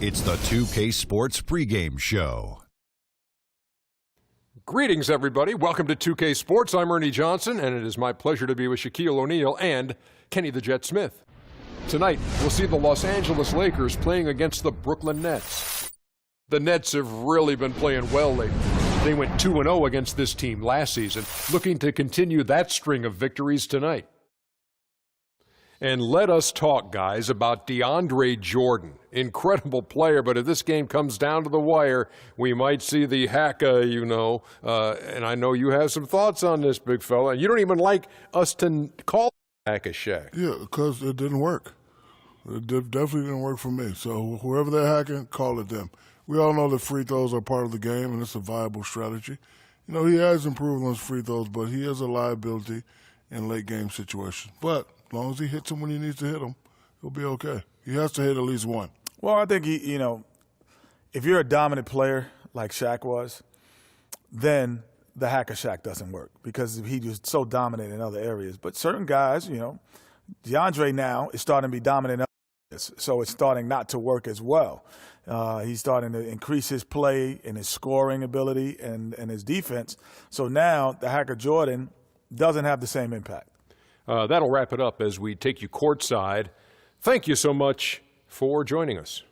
It's the 2K Sports pregame show. Greetings, everybody. Welcome to 2K Sports. I'm Ernie Johnson, and it is my pleasure to be with Shaquille O'Neal and Kenny the Jet Smith. Tonight, we'll see the Los Angeles Lakers playing against the Brooklyn Nets. The Nets have really been playing well lately. They went 2-0 against this team last season, looking to continue that string of victories tonight. And let us talk, guys, about DeAndre Jordan. Incredible player, but if this game comes down to the wire, we might see the a.k.a. And I know you have some thoughts on this, big fella. And you don't even like us to call it a.k.a. Shaq. Yeah, because it didn't work. It definitely didn't work for me. So whoever they're hacking, call it them. We all know that free throws are part of the game, and it's a viable strategy. You know, he has improved on his free throws, but he is a liability in late-game situations. But as long as he hits them when he needs to hit them, he'll be okay. He has to hit at least one. Well, I think, if you're a dominant player like Shaq was, then the hacker Shaq doesn't work because he was so dominant in other areas. But certain guys, DeAndre now is starting to be dominant in other areas, so it's starting not to work as well. He's starting to increase his play and his scoring ability and his defense. So now the hacker Jordan doesn't have the same impact. That'll wrap it up as we take you courtside. Thank you so much for joining us.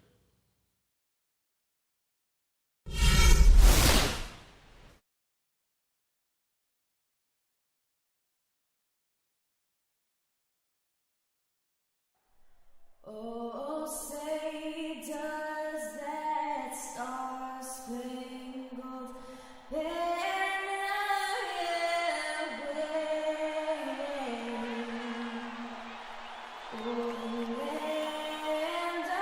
Oh, say does that star-spangled banner wave o'er the land of the free and the home of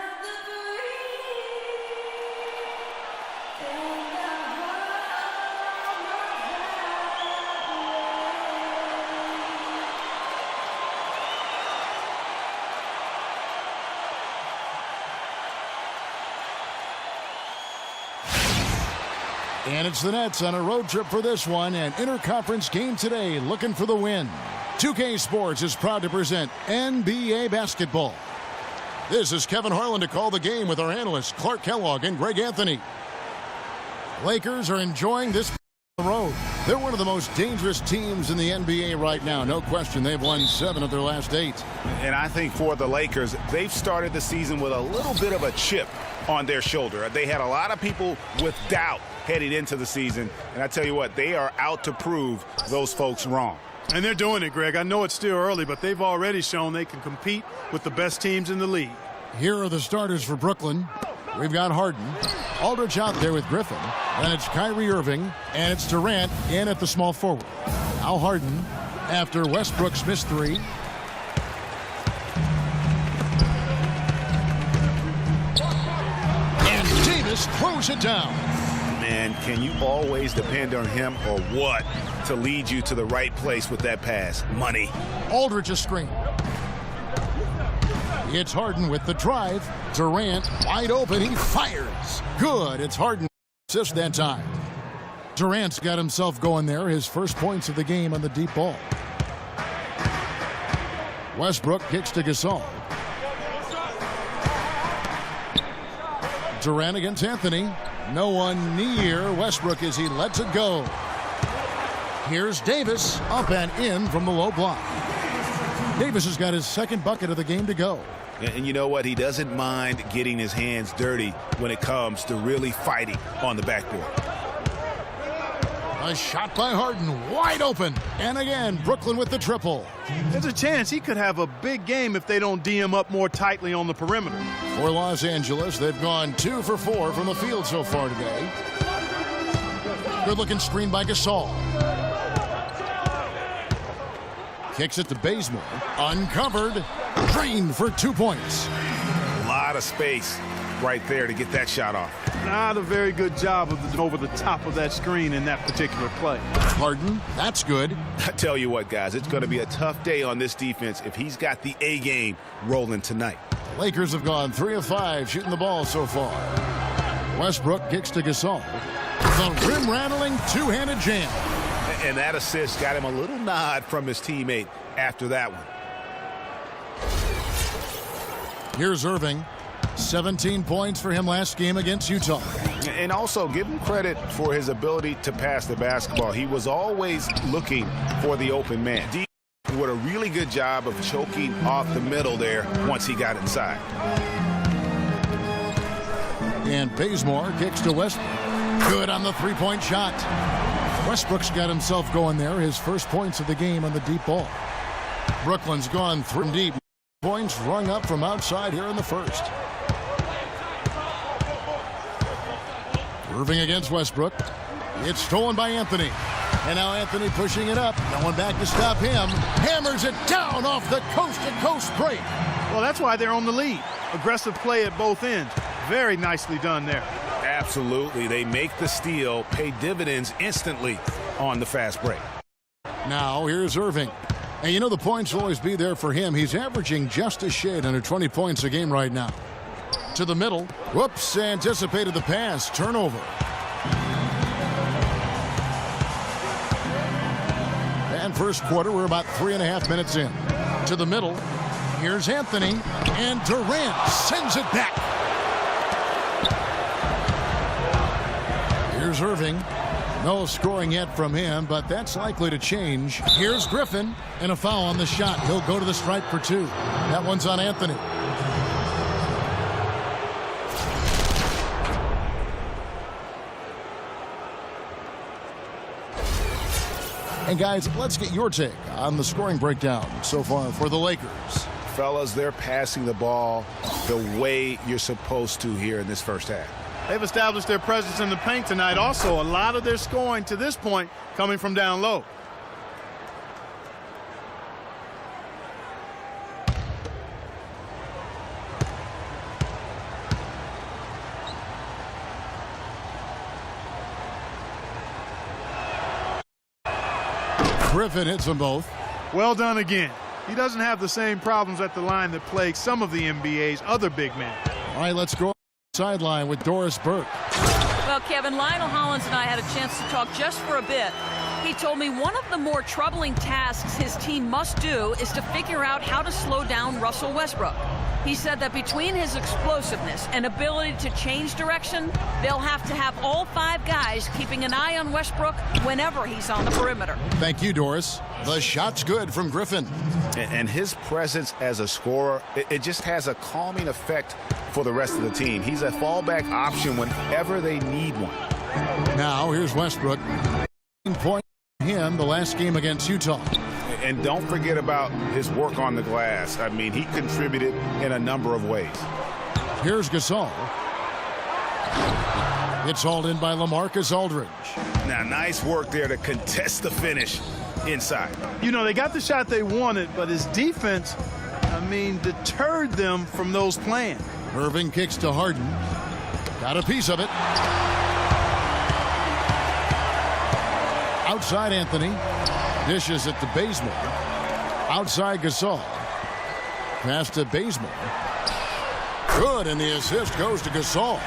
And it's the Nets on a road trip for this one, an interconference game today looking for the win. 2K Sports is proud to present NBA basketball. This is Kevin Harlan to call the game with our analysts Clark Kellogg and Greg Anthony. Lakers are enjoying this on the road. They're one of the most dangerous teams in the NBA right now. No question, they've won 7 of their last 8. And I think for the Lakers, they've started the season with a little bit of a chip on their shoulder. They had a lot of people with doubt heading into the season, and I tell you what, they are out to prove those folks wrong. And they're doing it, Greg. I know it's still early, but they've already shown they can compete with the best teams in the league. Here are the starters for Brooklyn. We've got Harden, Aldridge out there with Griffin, then it's Kyrie Irving, and it's Durant in at the small forward. Now Harden, after Westbrook's missed 3. And Davis throws it down. Man, can you always depend on him or what to lead you to the right place with that pass? Money. Aldridge a screen. It's Harden with the drive. Durant wide open. He fires. Good. It's Harden assist that time. Durant's got himself going there. His first points of the game on the deep ball. Westbrook kicks to Gasol. Durant against Anthony. No one near Westbrook as he lets it go. Here's Davis up and in from the low block. Davis has got his second bucket of the game to go. And you know what? He doesn't mind getting his hands dirty when it comes to really fighting on the backboard. A shot by Harden, wide open. And again, Brooklyn with the triple. There's a chance he could have a big game if they don't D him up more tightly on the perimeter. For Los Angeles, they've gone 2 for 4 from the field so far today. Good-looking screen by Gasol. Kicks it to Bazemore. Uncovered. Drained for 2 points. A lot of space right there to get that shot off. Not a very good job of over the top of that screen in that particular play. Harden, that's good. I tell you what, guys, it's going to be a tough day on this defense if he's got the A game rolling tonight. Lakers have gone 3 of 5 shooting the ball so far. Westbrook kicks to Gasol. The rim-rattling two-handed jam. And that assist got him a little nod from his teammate after that one. Here's Irving. 17 points for him last game against Utah. And also give him credit for his ability to pass the basketball. He was always looking for the open man. He did a really good job of choking off the middle there once he got inside. And Bazemore kicks to Westbrook. Good on the three-point shot. Westbrook's got himself going there. His first points of the game on the deep ball. Brooklyn's gone through deep. Points rung up from outside here in the first. Irving against Westbrook. It's stolen by Anthony. And now Anthony pushing it up. No one back to stop him. Hammers it down off the coast-to-coast break. Well, that's why they're on the lead. Aggressive play at both ends. Very nicely done there. Absolutely. They make the steal, pay dividends instantly on the fast break. Now here's Irving. And you know the points will always be there for him. He's averaging just a shade under 20 points a game right now. To the middle. Whoops, anticipated the pass. Turnover. And first quarter, we're about 3.5 minutes in. To the middle. Here's Anthony. And Durant sends it back. Here's Irving. No scoring yet from him, but that's likely to change. Here's Griffin, and a foul on the shot. He'll go to the stripe for 2. That one's on Anthony. And guys, let's get your take on the scoring breakdown so far for the Lakers. Fellas, they're passing the ball the way you're supposed to here in this first half. They've established their presence in the paint tonight. Also, a lot of their scoring to this point coming from down low. Griffin hits them both. Well done again. He doesn't have the same problems at the line that plague some of the NBA's other big men. All right, let's go sideline with Doris Burke. Well, Kevin, Lionel Hollins and I had a chance to talk just for a bit. He told me one of the more troubling tasks his team must do is to figure out how to slow down Russell Westbrook. He said that between his explosiveness and ability to change direction, they'll have to have all 5 guys keeping an eye on Westbrook whenever he's on the perimeter. Thank you, Doris. The shot's good from Griffin. And his presence as a scorer, it just has a calming effect for the rest of the team. He's a fallback option whenever they need one. Now here's Westbrook. Point him the last game against Utah. And don't forget about his work on the glass. I mean, he contributed in a number of ways. Here's Gasol. It's hauled in by LaMarcus Aldridge. Now, nice work there to contest the finish inside. You know, they got the shot they wanted, but his defense, deterred them from those plans. Irving kicks to Harden. Got a piece of it. Outside Anthony. Dishes it to Bazemore. Outside Gasol. Pass to Bazemore. Good, and the assist goes to Gasol.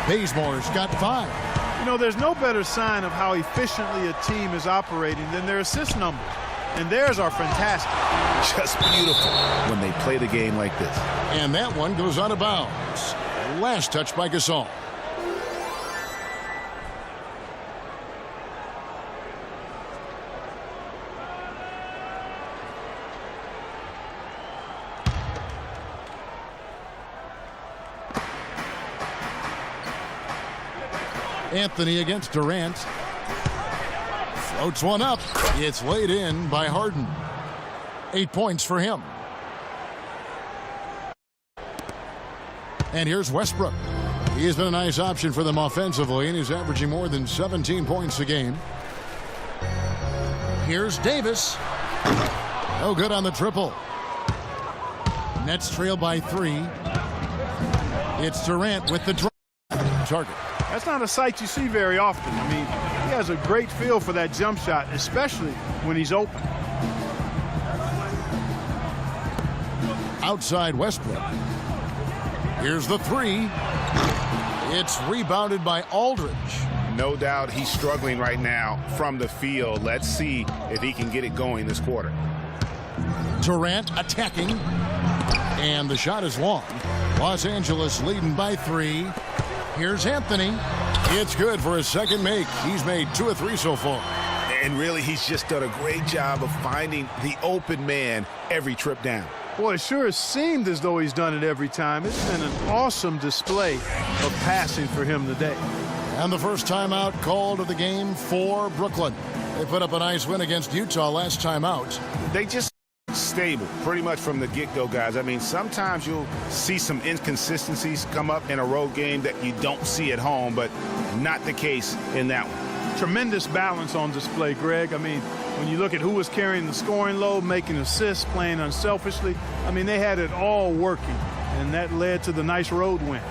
Bazemore's got 5. You know, there's no better sign of how efficiently a team is operating than their assist numbers. And theirs are fantastic. Just beautiful when they play the game like this. And that one goes out of bounds. Last touch by Gasol. Anthony against Durant. Floats one up. It's laid in by Harden. 8 points for him. And here's Westbrook. He has been a nice option for them offensively, and he's averaging more than 17 points a game. Here's Davis. No good on the triple. Nets trail by 3. It's Durant with the target. That's not a sight you see very often. I mean, he has a great feel for that jump shot, especially when he's open. Outside Westbrook. Here's the 3. It's rebounded by Aldridge. No doubt he's struggling right now from the field. Let's see if he can get it going this quarter. Durant attacking. And the shot is long. Los Angeles leading by 3. Here's Anthony. It's good for his second make. He's made 2 of 3 so far. And really, he's just done a great job of finding the open man every trip down. Boy, it sure has seemed as though he's done it every time. It's been an awesome display of passing for him today. And the first timeout called of the game for Brooklyn. They put up a nice win against Utah last time out. They just stable pretty much from the get-go, guys. I mean, sometimes you'll see some inconsistencies come up in a road game that you don't see at home, but not the case in that one. Tremendous balance on display, Greg. I mean, when you look at who was carrying the scoring load, making assists, playing unselfishly, I mean, they had it all working, and that led to the nice road win.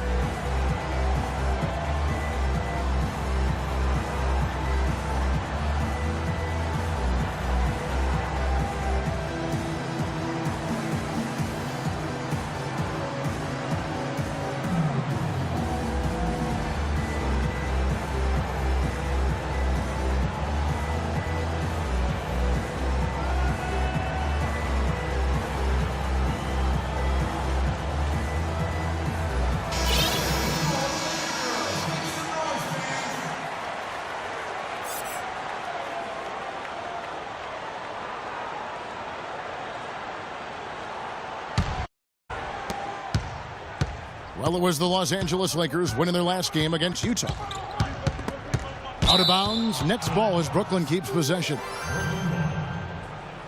Well, it was the Los Angeles Lakers winning their last game against Utah. Out of bounds, Nets ball as Brooklyn keeps possession.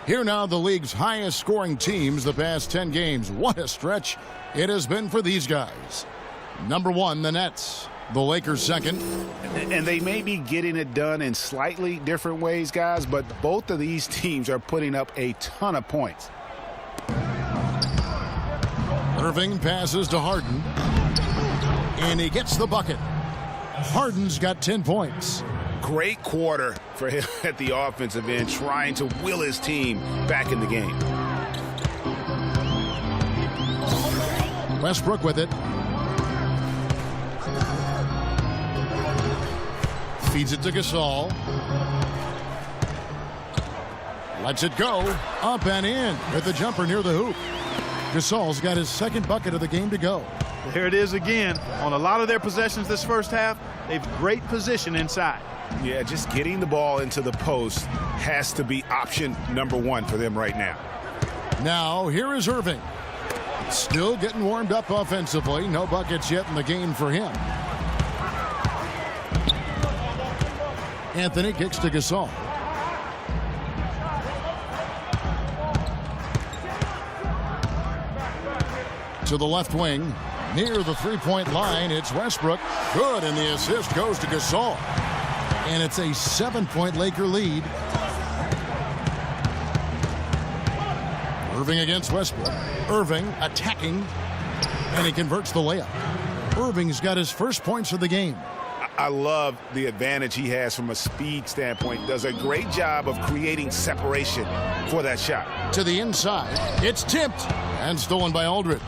Here now, the league's highest scoring teams the past 10 games. What a stretch it has been for these guys. Number 1, the Nets. The Lakers second. And they may be getting it done in slightly different ways, guys, but both of these teams are putting up a ton of points. Irving passes to Harden. And he gets the bucket. Harden's got 10 points. Great quarter for him at the offensive end, trying to will his team back in the game. Westbrook with it. Feeds it to Gasol. Lets it go. Up and in with the jumper near the hoop. Gasol's got his second bucket of the game to go. There it is again. On a lot of their possessions this first half, they've great position inside. Yeah, just getting the ball into the post has to be option number 1 for them right now. Now, here is Irving. Still getting warmed up offensively. No buckets yet in the game for him. Anthony kicks to Gasol. To the left wing. Near the three-point line, it's Westbrook. Good, and the assist goes to Gasol. And it's a 7-point Laker lead. Irving against Westbrook. Irving attacking, and he converts the layup. Irving's got his first points of the game. I love the advantage he has from a speed standpoint. Does a great job of creating separation for that shot. To the inside. It's tipped and stolen by Aldridge.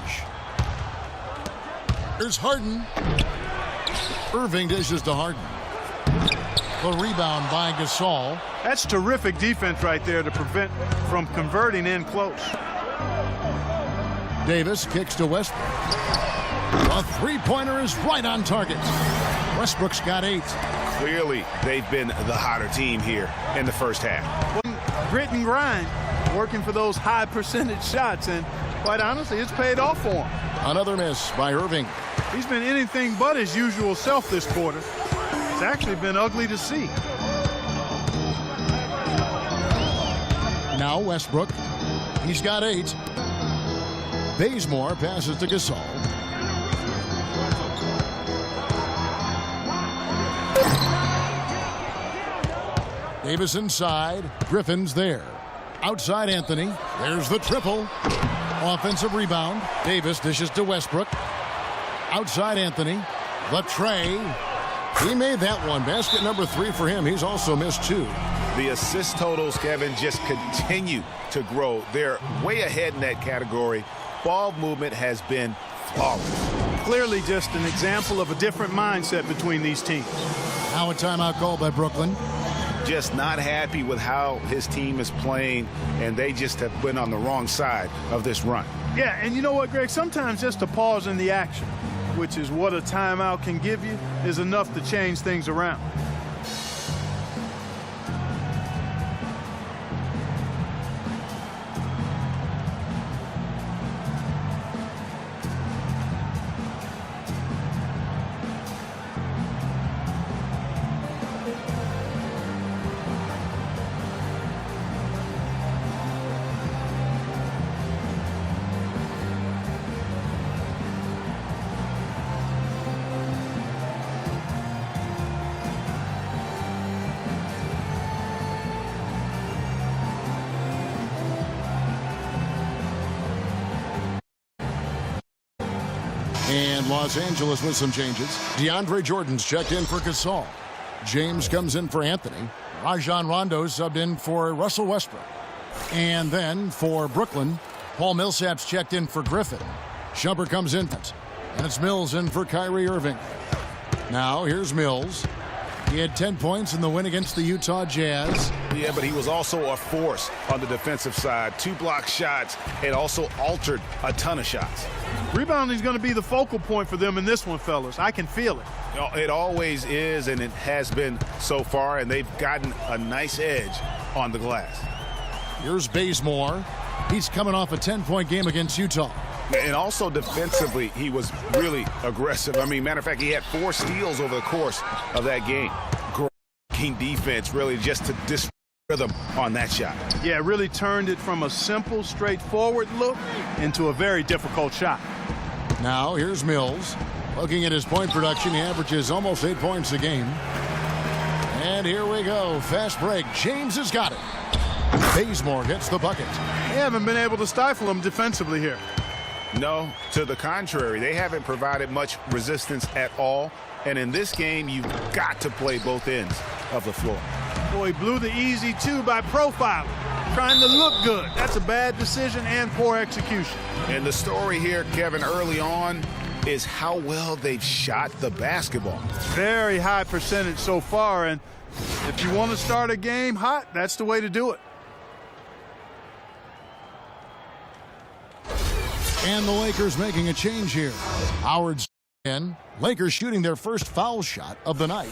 Here's Harden. Irving dishes to Harden. The rebound by Gasol. That's terrific defense right there to prevent from converting in close. Davis kicks to Westbrook. A three-pointer is right on target. Westbrook's got 8. Clearly, they've been the hotter team here in the first half. Grit and grind, working for those high percentage shots, and quite honestly, it's paid off for him. Another miss by Irving. He's been anything but his usual self this quarter. It's actually been ugly to see. Now Westbrook. He's got 8. Bazemore passes to Gasol. Davis inside. Griffin's there. Outside Anthony. There's the triple. Offensive rebound. Davis dishes to Westbrook. Outside Anthony. The tray. He made that one. Basket number 3 for him. He's also missed 2. The assist totals, Kevin, just continue to grow. They're way ahead in that category. Ball movement has been flawless. Clearly just an example of a different mindset between these teams. Now a timeout called by Brooklyn. just not happy with how his team is playing, and they just have been on the wrong side of this run. Yeah, and you know what, Greg? Sometimes just a pause in the action, which is what a timeout can give you, is enough to change things around. And Los Angeles with some changes. DeAndre Jordan's checked in for Gasol. James comes in for Anthony. Rajon Rondo subbed in for Russell Westbrook. And then for Brooklyn, Paul Millsap's checked in for Griffin. Shumpert comes in. And it's Mills in for Kyrie Irving. Now here's Mills. He had 10 points in the win against the Utah Jazz. Yeah, but he was also a force on the defensive side. 2 block shots and also altered a ton of shots. Rebounding is going to be the focal point for them in this one, fellas. I can feel it. You know, it always is, and it has been so far, and they've gotten a nice edge on the glass. Here's Bazemore. He's coming off a 10-point game against Utah. And also defensively, he was really aggressive. I mean, matter of fact, he had 4 steals over the course of that game. Great defense, really, just to disrupt rhythm on that shot. Yeah, really turned it from a simple, straightforward look into a very difficult shot. Now here's Mills. Looking at his point production, he averages almost 8 points a game. And here we go. Fast break. James has got it. Bazemore gets the bucket. They haven't been able to stifle him defensively here. No, to the contrary. They haven't provided much resistance at all. And in this game, you've got to play both ends of the floor. Boy, he blew the easy 2 by profiling, trying to look good. That's a bad decision and poor execution. And the story here, Kevin, early on is how well they've shot the basketball. Very high percentage so far, and if you want to start a game hot, that's the way to do it. And the Lakers making a change here. Howard's in. Lakers shooting their first foul shot of the night.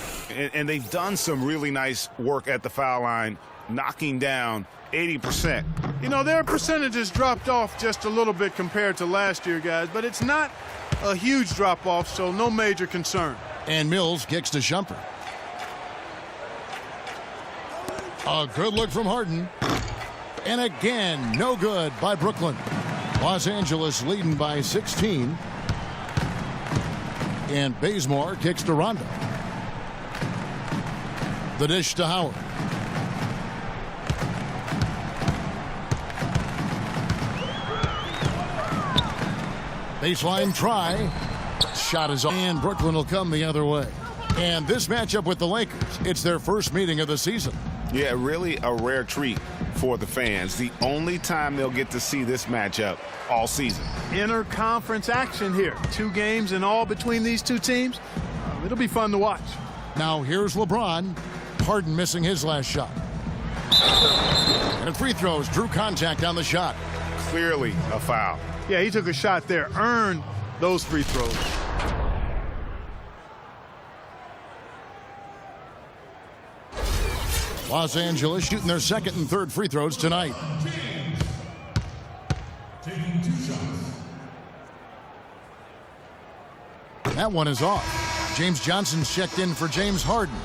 And they've done some really nice work at the foul line, knocking down 80%. You know, their percentages dropped off just a little bit compared to last year, guys, but it's not a huge drop-off, so no major concern. And Mills kicks to Shumpert. A good look from Harden. And again, no good by Brooklyn. Los Angeles leading by 16. And Bazemore kicks to Rondo. The dish to Howard. Baseline try. Shot is on. And Brooklyn will come the other way. And this matchup with the Lakers, it's their first meeting of the season. Yeah, really a rare treat for the fans. The only time they'll get to see this matchup all season. Inter-conference action here. 2 games in all between these 2 teams. It'll be fun to watch. Now here's LeBron. Harden missing his last shot. And at free throws, drew contact on the shot. Clearly a foul. Yeah, he took a shot there, earned those free throws. Los Angeles shooting their second and third free throws tonight. That one is off. James Johnson's checked in for James Harden.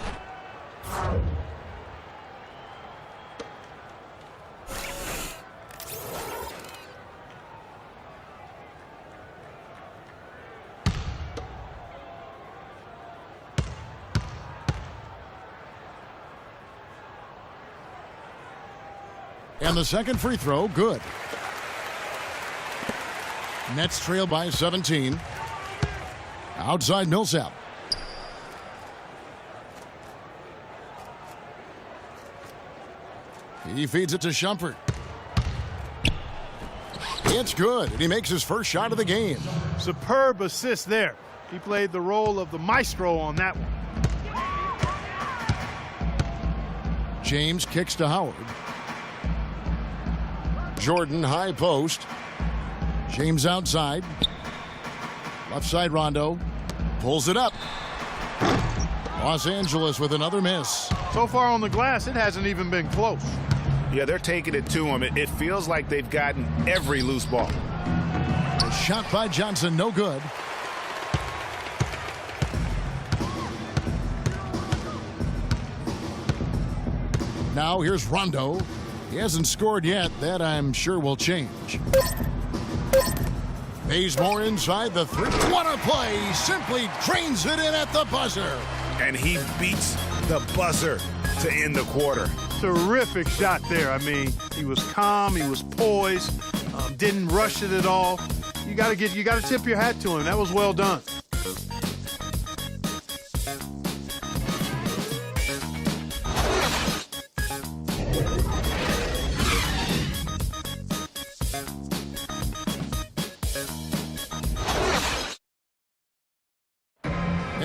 And the second free throw, good. Nets trail by 17. Outside Millsap. He feeds it to Shumpert. It's good, and he makes his first shot of the game. Superb assist there. He played the role of the maestro on that one. James kicks to Howard. Jordan high post. James outside. Left side Rondo. Pulls it up. Los Angeles with another miss. So far on the glass, it hasn't even been close. Yeah, they're taking it to him. It feels like they've gotten every loose ball. A shot by Johnson, no good. Now here's Rondo. He hasn't scored yet. That I'm sure will change. Bazemore inside the three. What a play! Simply drains it in at the buzzer. And he beats the buzzer to end the quarter. Terrific shot there. I mean, he was calm, he was poised, didn't rush it at all. You got to tip your hat to him. That was well done.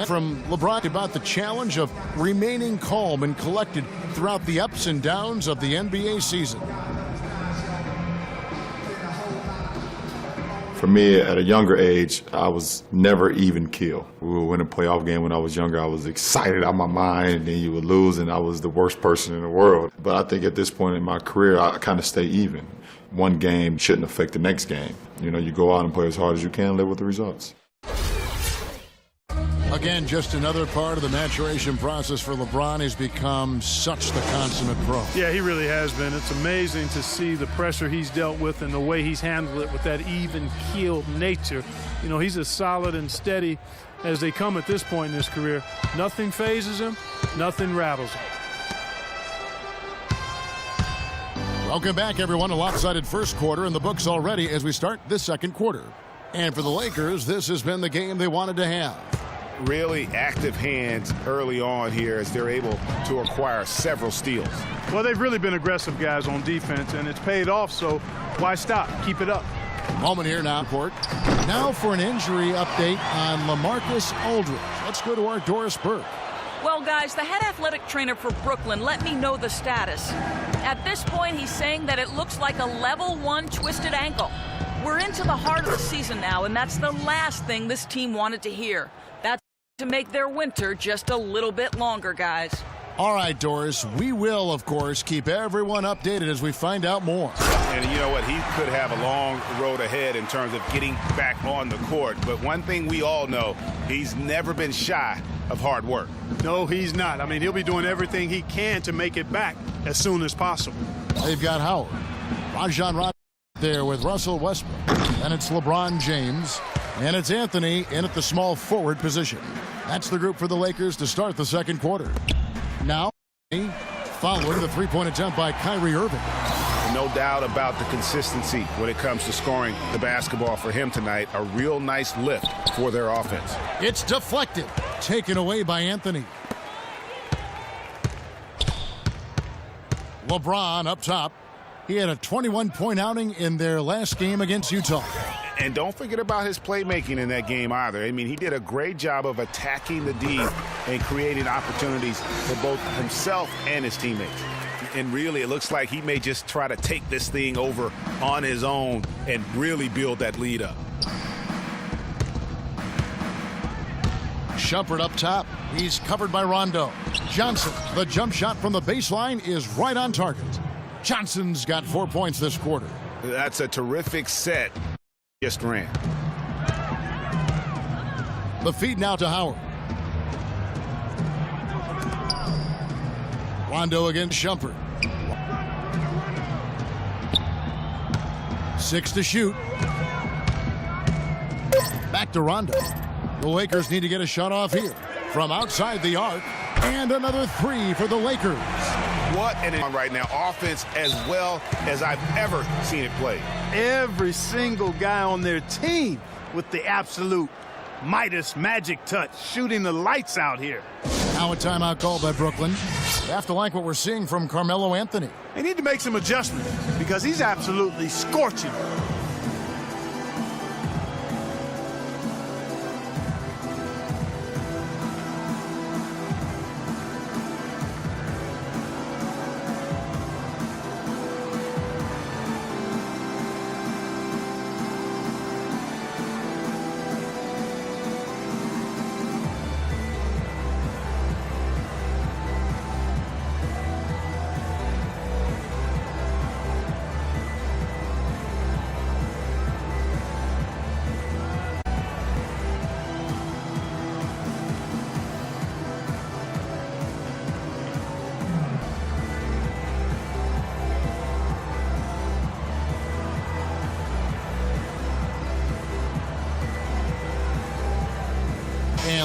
From LeBron about the challenge of remaining calm and collected throughout the ups and downs of the NBA season. For me, at a younger age, I was never even keel. We would win a playoff game when I was younger. I was excited out of my mind, and then you would lose, and I was the worst person in the world. But I think at this point in my career, I kind of stay even. One game shouldn't affect the next game. You know, you go out and play as hard as you can, live with the results. Again, just another part of the maturation process for LeBron. Has become such the consummate pro. Yeah, he really has been. It's amazing to see the pressure he's dealt with and the way he's handled it with that even-keeled nature. You know, he's as solid and steady as they come at this point in his career. Nothing phases him, nothing rattles him. Welcome back, everyone. A lopsided first quarter in the books already as we start this second quarter. And for the Lakers, this has been the game they wanted to have. Really active hands early on here as they're able to acquire several steals. Well, they've really been aggressive guys on defense, and it's paid off, so why stop? Keep it up. Moment here now, Court. Now for an injury update on LaMarcus Aldridge. Let's go to our Doris Burke. Well, guys, the head athletic trainer for Brooklyn let me know the status. At this point, he's saying that it looks like a level 1 twisted ankle. We're into the heart of the season now, and that's the last thing this team wanted to hear. That's to make their winter just a little bit longer, guys. All right, Doris, we will, of course, keep everyone updated as we find out more. And you know what? He could have a long road ahead in terms of getting back on the court. But one thing we all know, he's never been shy of hard work. No, he's not. I mean, he'll be doing everything he can to make it back as soon as possible. They've got Howard. Rajon Rondo there with Russell Westbrook. And it's LeBron James. And it's Anthony in at the small forward position. That's the group for the Lakers to start the second quarter. Now, following the three-point attempt by Kyrie Irving. No doubt about the consistency when it comes to scoring the basketball for him tonight. A real nice lift for their offense. It's deflected. Taken away by Anthony. LeBron up top. He had a 21-point outing in their last game against Utah. And don't forget about his playmaking in that game either. I mean, he did a great job of attacking the D and creating opportunities for both himself and his teammates. And really, it looks like he may just try to take this thing over on his own and really build that lead up. Shumpert up top. He's covered by Rondo. Johnson, the jump shot from the baseline is right on target. Johnson's got 4 points this quarter. That's a terrific set. Just ran. The feed now to Howard. Rondo against Shumpert. 6 to shoot. Back to Rondo. The Lakers need to get a shot off here. From outside the arc. And another 3 for the Lakers. What an right now. Offense as well as I've ever seen it play. Every single guy on their team with the absolute Midas magic touch, shooting the lights out here. Now a timeout called by Brooklyn. They have to like what we're seeing from Carmelo Anthony. They need to make some adjustments because he's absolutely scorching.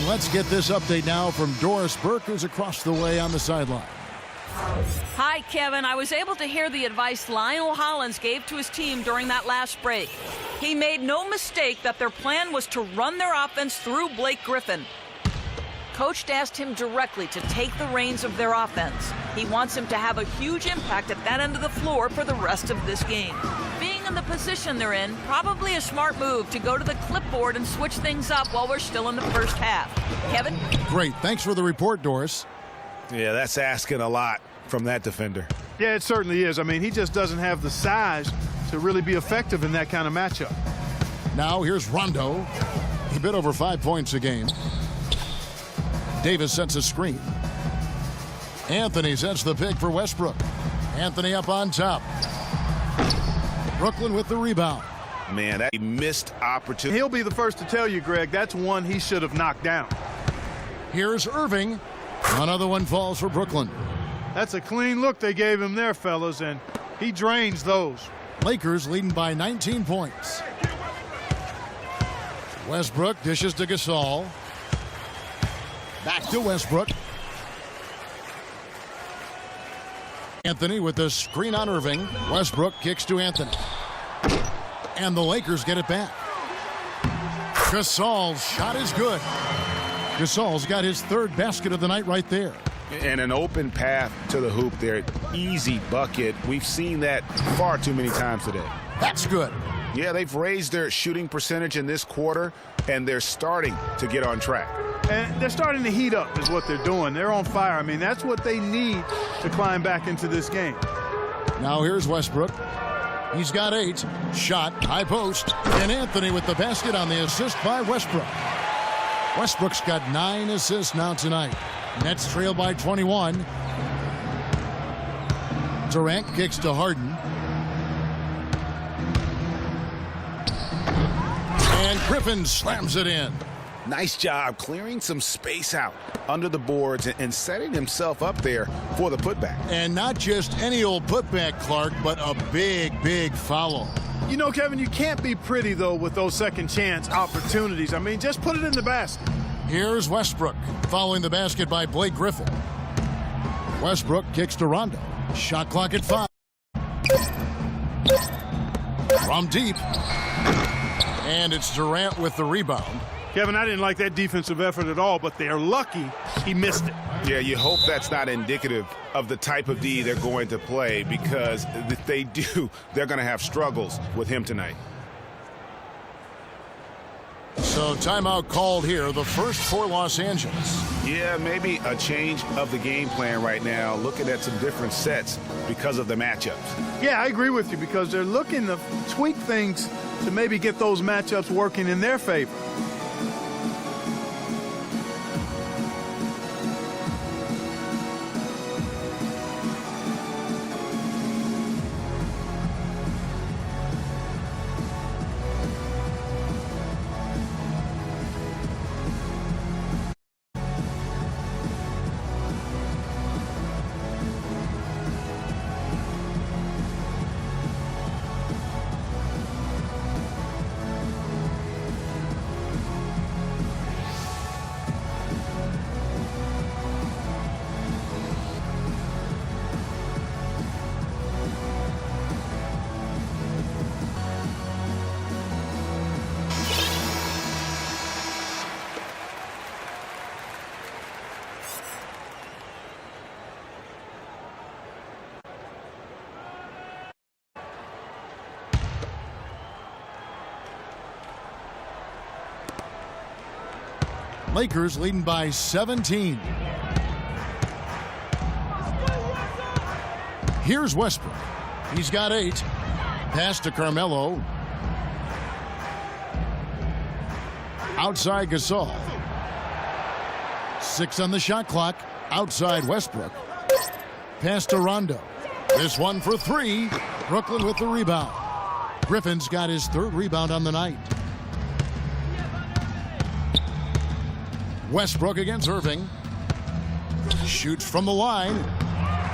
let's get this update now from Doris Burke, who's across the way on the sideline. Hi, Kevin. I was able to hear the advice Lionel Hollins gave to his team during that last break. He made no mistake that their plan was to run their offense through Blake Griffin. Coach asked him directly to take the reins of their offense. He wants him to have a huge impact at that end of the floor for the rest of this game. Being in the position they're in, probably a smart move to go to the clipboard and switch things up while we're still in the first half. Kevin? Great. Thanks for the report, Doris. Yeah, that's asking a lot from that defender. Yeah, it certainly is. I mean, he just doesn't have the size to really be effective in that kind of matchup. Now here's Rondo. A bit over 5 points a game. Davis sets a screen. Anthony sets the pick for Westbrook. Anthony up on top. Brooklyn with the rebound. Man, that missed opportunity. He'll be the first to tell you, Greg, that's one he should have knocked down. Here's Irving. Another one falls for Brooklyn. That's a clean look they gave him there, fellas, and he drains those. Lakers leading by 19 points. Westbrook dishes to Gasol. Back to Westbrook. Anthony with the screen on Irving. Westbrook kicks to Anthony. And the Lakers get it back. Gasol's shot is good. Gasol's got his third basket of the night right there. And an open path to the hoop there. Easy bucket. We've seen that far too many times today. That's good. Yeah, they've raised their shooting percentage in this quarter, and they're starting to get on track. And they're starting to heat up is what they're doing. They're on fire. I mean, that's what they need to climb back into this game. Now here's Westbrook. He's got 8. Shot, high post. And Anthony with the basket on the assist by Westbrook. Westbrook's got 9 assists now tonight. Nets trail by 21. Durant kicks to Harden. And Griffin slams it in. Nice job clearing some space out under the boards and setting himself up there for the putback. And not just any old putback, Clark, but a big, big foul. You know, Kevin, you can't be pretty, though, with those second chance opportunities. I mean, just put it in the basket. Here's Westbrook following the basket by Blake Griffin. Westbrook kicks to Rondo. Shot clock at 5. From deep. And it's Durant with the rebound. Kevin, I didn't like that defensive effort at all, but they're lucky he missed it. Yeah, you hope that's not indicative of the type of D they're going to play, because if they do, they're going to have struggles with him tonight. So timeout called here, the first for Los Angeles. Yeah, maybe a change of the game plan right now, looking at some different sets because of the matchups. Yeah, I agree with you, because they're looking to tweak things to maybe get those matchups working in their favor. Lakers leading by 17. Here's Westbrook. He's got 8. Pass to Carmelo. Outside Gasol. 6 on the shot clock. Outside Westbrook. Pass to Rondo. This one for 3. Brooklyn with the rebound. Griffin's got his 3rd rebound on the night. Westbrook against Irving. Shoots from the line.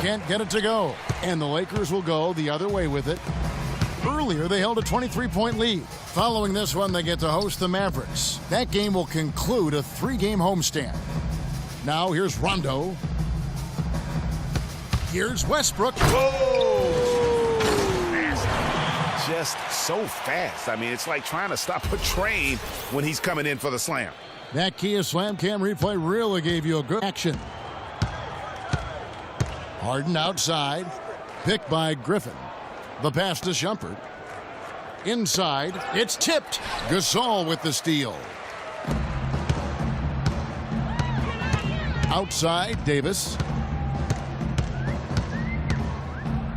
Can't get it to go. And the Lakers will go the other way with it. Earlier, they held a 23-point lead. Following this one, they get to host the Mavericks. That game will conclude a 3-game homestand. Now, here's Rondo. Here's Westbrook. Just so fast. I mean, it's like trying to stop a train when he's coming in for the slam. That Kia Slam Cam replay really gave you a good action. Harden outside. Picked by Griffin. The pass to Shumpert. Inside. It's tipped. Gasol with the steal. Outside, Davis.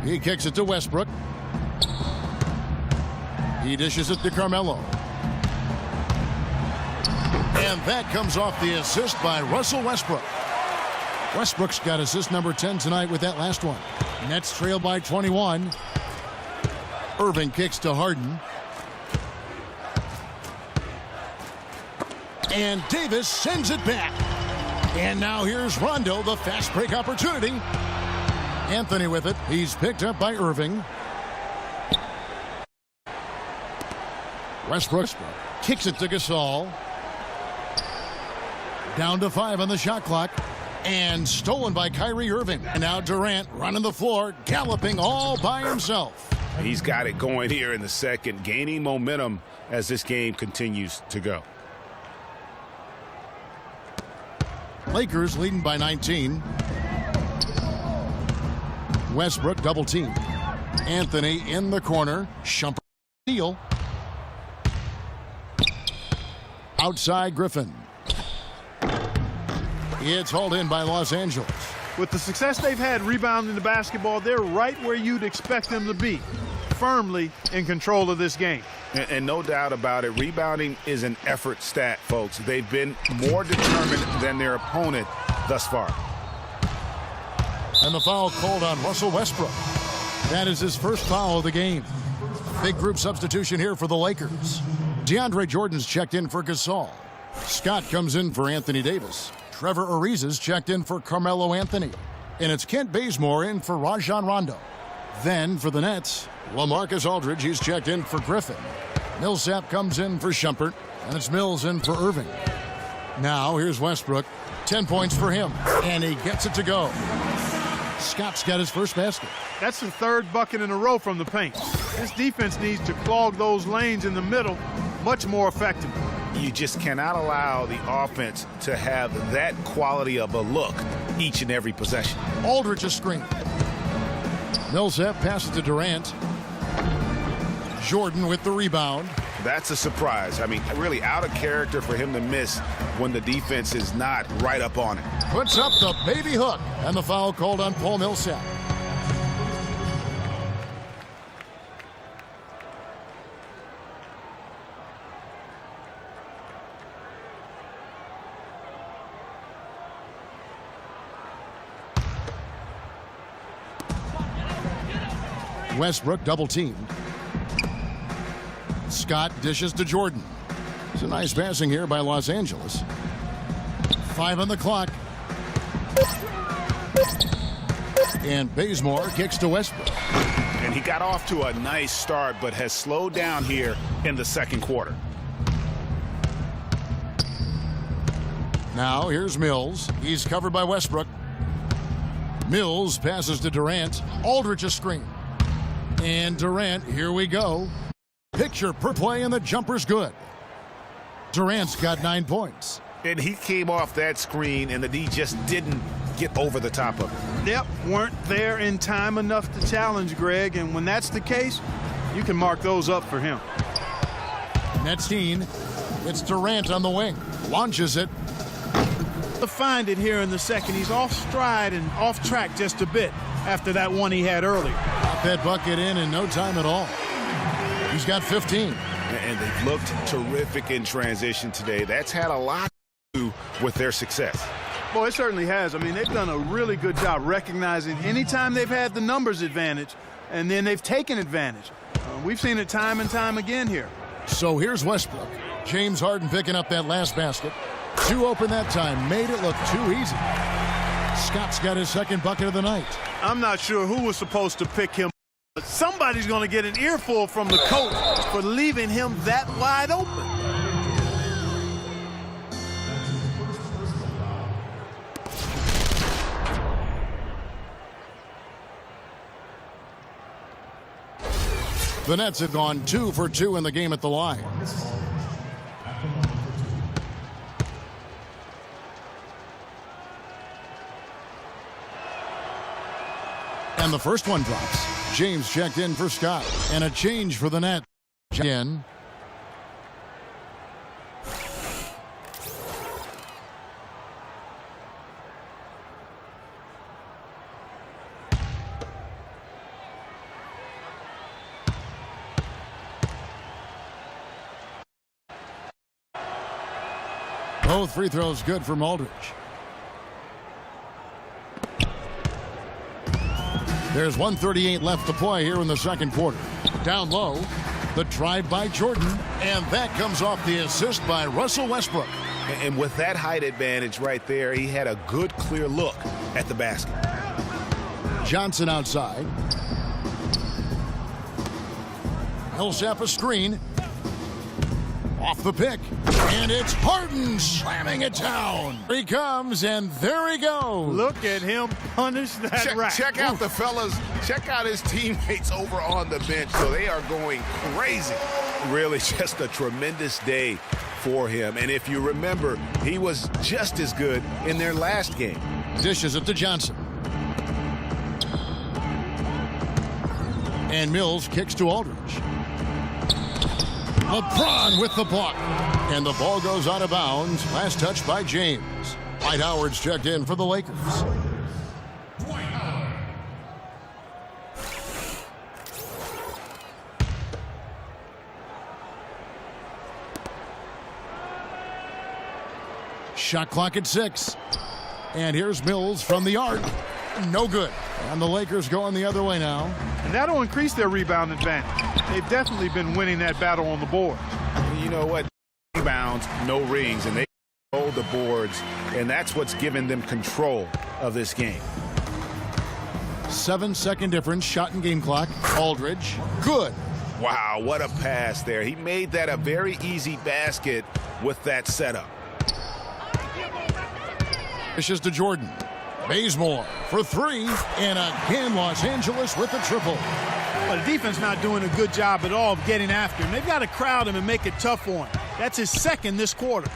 He kicks it to Westbrook. He dishes it to Carmelo. And that comes off the assist by Russell Westbrook. Westbrook's got assist number 10 tonight with that last one. Nets trail by 21. Irving kicks to Harden. And Davis sends it back. And now here's Rondo, the fast break opportunity. Anthony with it. He's picked up by Irving. Westbrook kicks it to Gasol. Down to 5 on the shot clock. And stolen by Kyrie Irving. And now Durant running the floor, galloping all by himself. He's got it going here in the second, gaining momentum as this game continues to go. Lakers leading by 19. Westbrook double team. Anthony in the corner. Shumpert steal. Outside Griffin. It's hauled in by Los Angeles. With the success they've had rebounding the basketball, they're right where you'd expect them to be, firmly in control of this game. And no doubt about it, rebounding is an effort stat, folks. They've been more determined than their opponent thus far. And the foul called on Russell Westbrook. That is his first foul of the game. Big group substitution here for the Lakers. DeAndre Jordan's checked in for Gasol. Scott comes in for Anthony Davis. Trevor Ariza's checked in for Carmelo Anthony. And it's Kent Bazemore in for Rajon Rondo. Then for the Nets, LaMarcus Aldridge, he's checked in for Griffin. Millsap comes in for Shumpert, and it's Mills in for Irving. Now here's Westbrook. 10 points for him, and he gets it to go. Scott's got his first basket. That's the third bucket in a row from the paint. This defense needs to clog those lanes in the middle much more effectively. You just cannot allow the offense to have that quality of a look each and every possession. Aldridge a screen. Millsap passes to Durant. Jordan with the rebound. That's a surprise. I mean, really out of character for him to miss when the defense is not right up on it. Puts up the baby hook, and the foul called on Paul Millsap. Westbrook double teamed. Scott dishes to Jordan. It's a nice passing here by Los Angeles. 5 on the clock. And Bazemore kicks to Westbrook. And he got off to a nice start, but has slowed down here in the second quarter. Now here's Mills. He's covered by Westbrook. Mills passes to Durant. Aldridge a screen. And Durant, here we go. Picture per play, and the jumper's good. Durant's got 9 points. And he came off that screen, and the D just didn't get over the top of it. Yep, weren't there in time enough to challenge Greg, and when that's the case, you can mark those up for him. Nets team. It's Durant on the wing. Launches it. To find it here in the second, he's off stride and off track just a bit after that one he had earlier. Got that bucket in no time at all. He's got 15. And they've looked terrific in transition today. That's had a lot to do with their success. Boy, it certainly has. I mean, they've done a really good job recognizing anytime they've had the numbers advantage, and then they've taken advantage. We've seen it time and time again here. So here's Westbrook. James Harden picking up that last basket. 2 open that time. Made it look too easy. Scott's got his second bucket of the night. I'm not sure who was supposed to pick him Somebody's going to get an earful from the coach for leaving him that wide open. The Nets have gone 2 for 2 in the game at the line. And the first one drops. James checked in for Scott. And a change for the Nets. In. Both free throws good for Aldridge. There's 1:38 left to play here in the second quarter. Down low, the drive by Jordan, and that comes off the assist by Russell Westbrook. And with that height advantage right there, he had a good, clear look at the basket. Johnson outside. Millsap a screen. Off the pick, and it's Harden slamming it down. Here he comes, and there he goes. Look at him punish that rack. Check out the fellas. Check out his teammates over on the bench. So they are going crazy. Really just a tremendous day for him. And if you remember, he was just as good in their last game. Dishes it to Johnson. And Mills kicks to Aldridge. LeBron with the block. And the ball goes out of bounds. Last touch by James. Dwight Howard's checked in for the Lakers. Shot clock at 6. And here's Mills from the arc. No good. And the Lakers going the other way now. And that'll increase their rebound advantage. They've definitely been winning that battle on the board. You know what? Rebounds, no rings, and they hold the boards, and that's what's given them control of this game. 7-second difference, shot and game clock. Aldridge, good. Wow, what a pass there. He made that a very easy basket with that setup. Dishes to Jordan. Bazemore for 3, and again Los Angeles with the triple. Well, the defense not doing a good job at all of getting after him. They've got to crowd him and make it tough for him. That's his second this quarter.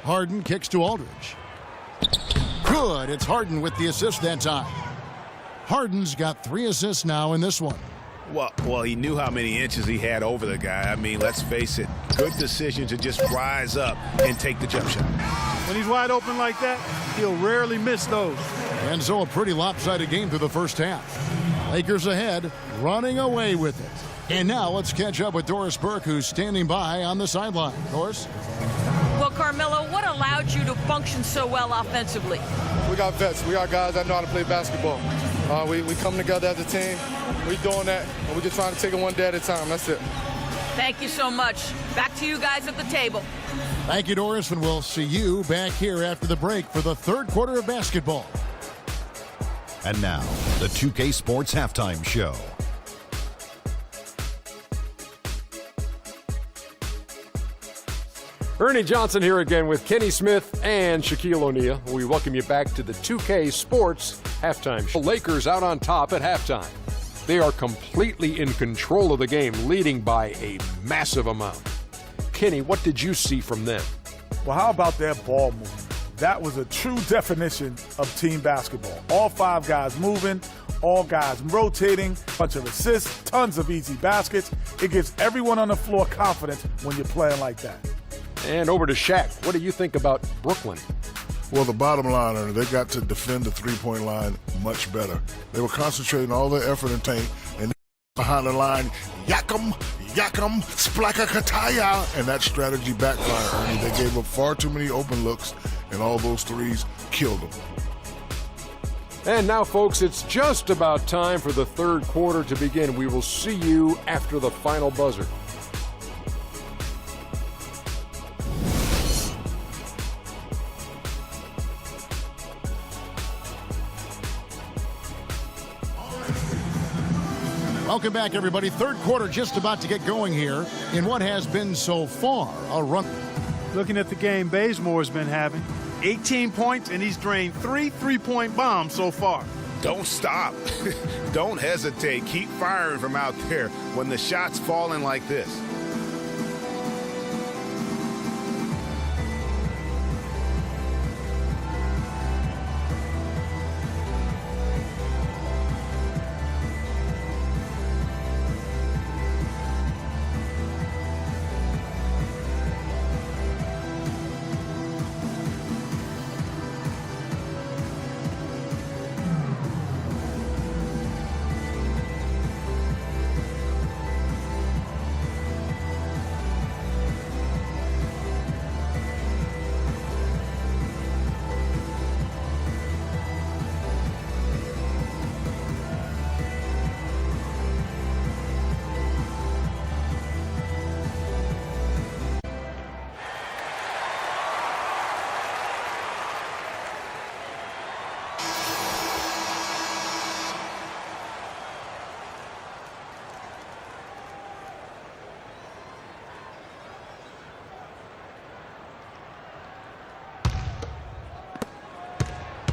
Harden kicks to Aldridge. Good. It's Harden with the assist that time. Harden's got 3 assists now in this one. Well, he knew how many inches he had over the guy. I mean, let's face it, good decision to just rise up and take the jump shot. When he's wide open like that, he'll rarely miss those. And so a pretty lopsided game through the first half. Lakers ahead, running away with it. And now let's catch up with Doris Burke, who's standing by on the sideline. Doris? Well, Carmelo, what allowed you to function so well offensively? We got vets. We got guys that know how to play basketball. We come together as a team. We're doing that, and we're just trying to take it one day at a time. That's it. Thank you so much. Back to you guys at the table. Thank you, Doris, and we'll see you back here after the break for the third quarter of basketball. And now, the 2K Sports Halftime Show. Ernie Johnson here again with Kenny Smith and Shaquille O'Neal. We welcome you back to the 2K Sports Halftime Show. The Lakers out on top at halftime. They are completely in control of the game, leading by a massive amount. Kenny, what did you see from them? Well, how about that ball movement? That was a true definition of team basketball. All 5 guys moving, all guys rotating, bunch of assists, tons of easy baskets. It gives everyone on the floor confidence when you're playing like that. And over to Shaq. What do you think about Brooklyn? Well, the bottom line, they got to defend the three-point line much better. They were concentrating all their effort in tank, and behind the line, Yakam, Splaka Kataya, and that strategy backfired. They gave up far too many open looks, and all those threes killed them. And now, folks, it's just about time for the third quarter to begin. We will see you after the final buzzer. Welcome back, everybody. Third quarter just about to get going here in what has been so far a run. Looking at the game Bazemore's been having, 18 points, and he's drained 3 3-point bombs so far. Don't stop. Don't hesitate. Keep firing from out there when the shot's falling like this.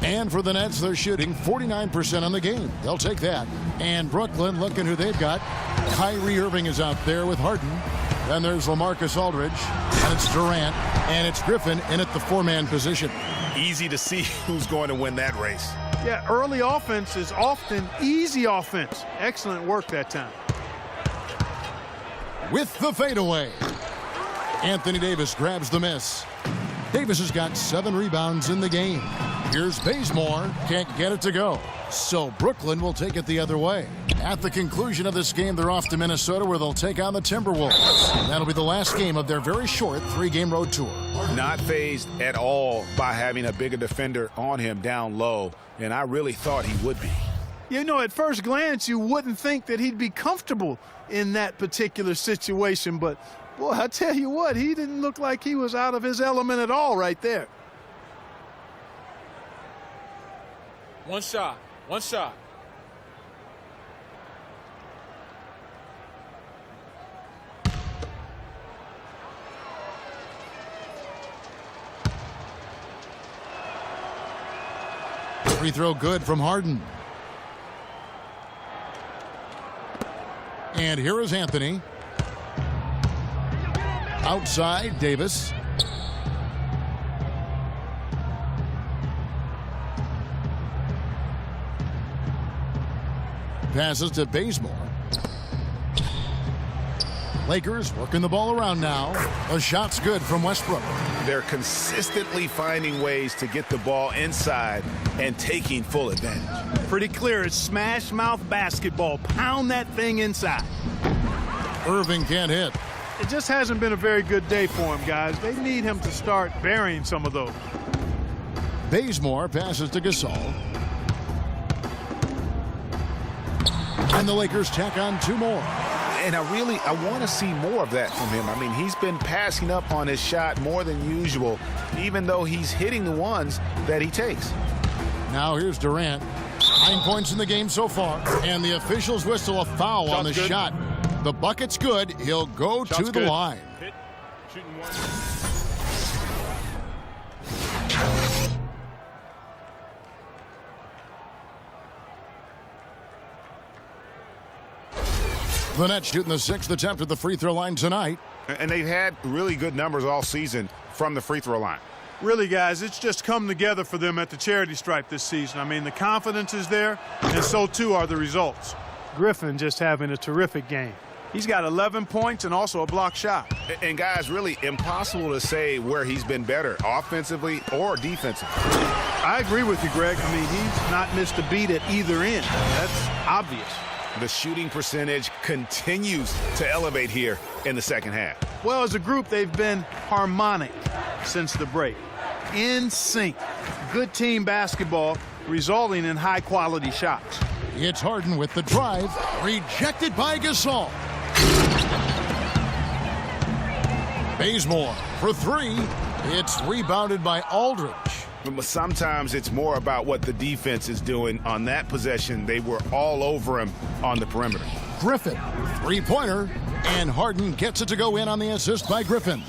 And for the Nets, they're shooting 49% on the game. They'll take that. And Brooklyn, looking who they've got. Kyrie Irving is out there with Harden. Then there's LaMarcus Aldridge. And it's Durant. And it's Griffin in at the four-man position. Easy to see who's going to win that race. Yeah, early offense is often easy offense. Excellent work that time. With the fadeaway. Anthony Davis grabs the miss. Davis has got 7 rebounds in the game. Here's Bazemore. Can't get it to go. So Brooklyn will take it the other way. At the conclusion of this game, they're off to Minnesota, where they'll take on the Timberwolves. That'll be the last game of their very short 3-game road tour. Not fazed at all by having a bigger defender on him down low, and I really thought he would be. You know, at first glance, you wouldn't think that he'd be comfortable in that particular situation, but boy, I tell you what, he didn't look like he was out of his element at all right there. One shot. One shot. Free throw good from Harden. And here is Anthony. Outside, Davis. Passes to Bazemore. Lakers working the ball around now. A shot's good from Westbrook. They're consistently finding ways to get the ball inside and taking full advantage. Pretty clear. It's smash mouth basketball. Pound that thing inside. Irving can't hit. It just hasn't been a very good day for him, guys. They need him to start burying some of those. Bazemore passes to Gasol. And the Lakers tack on 2 more. And I want to see more of that from him. I mean, he's been passing up on his shot more than usual, even though he's hitting the ones that he takes. Now here's Durant. 9 points in the game so far. And the officials whistle a foul on the shot. The bucket's good. He'll go to the line. Hit. Shooting one. The Nets shooting the 6th attempt at the free throw line tonight. And they've had really good numbers all season from the free throw line. Really, guys, it's just come together for them at the charity stripe this season. I mean, the confidence is there, and so too are the results. Griffin just having a terrific game. He's got 11 points and also a block shot. And guys, really impossible to say where he's been better, offensively or defensively. I agree with you, Greg. I mean, he's not missed a beat at either end. That's obvious. The shooting percentage continues to elevate here in the second half. Well, as a group, they've been harmonic since the break. In sync. Good team basketball, resulting in high-quality shots. It's Harden with the drive. Rejected by Gasol. Bazemore for 3. It's rebounded by Aldridge. But sometimes it's more about what the defense is doing on that possession. They were all over him on the perimeter. Griffin, three-pointer, and Harden gets it to go in on the assist by Griffin.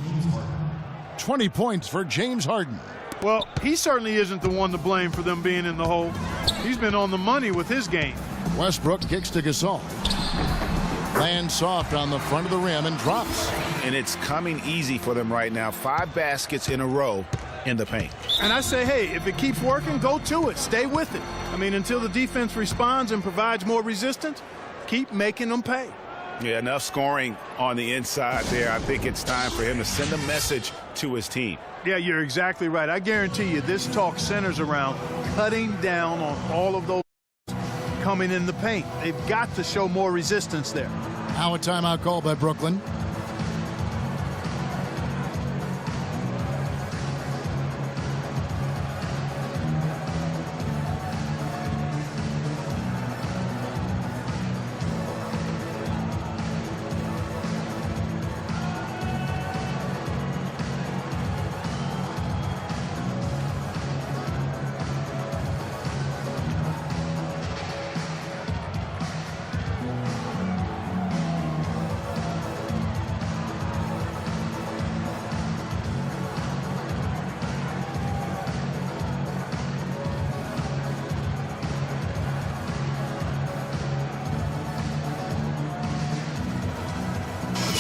20 points for James Harden. Well, he certainly isn't the one to blame for them being in the hole. He's been on the money with his game. Westbrook kicks to Gasol. Lands soft on the front of the rim and drops. And it's coming easy for them right now. 5 baskets in a row in the paint. And I say, hey, if it keeps working, go to it. Stay with it. I mean, until the defense responds and provides more resistance, keep making them pay. Yeah, enough scoring on the inside there. I think it's time for him to send a message to his team. Yeah, you're exactly right. I guarantee you this talk centers around cutting down on all of those coming in the paint. They've got to show more resistance there. Now a timeout call by Brooklyn.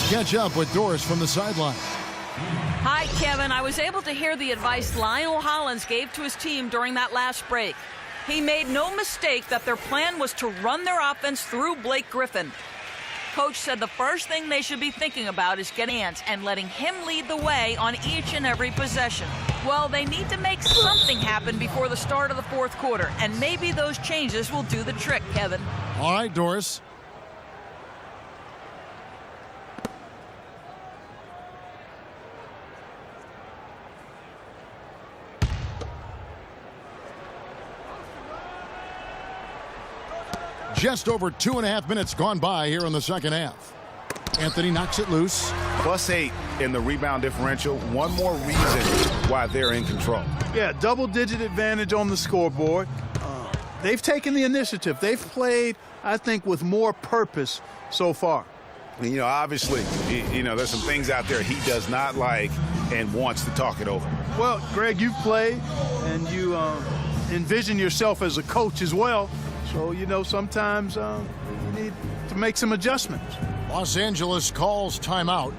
Catch up with Doris from the sideline. Hi, Kevin. I was able to hear the advice Lionel Hollins gave to his team during that last break. He made no mistake that their plan was to run their offense through Blake Griffin. Coach said the first thing they should be thinking about is getting Ant and letting him lead the way on each and every possession. Well, they need to make something happen before the start of the fourth quarter, and maybe those changes will do the trick, Kevin. All right, Doris. Just over 2.5 minutes gone by here in the second half. Anthony knocks it loose. +8 in the rebound differential. One more reason why they're in control. Yeah, double-digit advantage on the scoreboard. They've taken the initiative. They've played, I think, with more purpose so far. You know, obviously, you know, there's some things out there he does not like and wants to talk it over. Well, Greg, you've played, and you envision yourself as a coach as well. So, you know, sometimes you need to make some adjustments. Los Angeles calls timeout.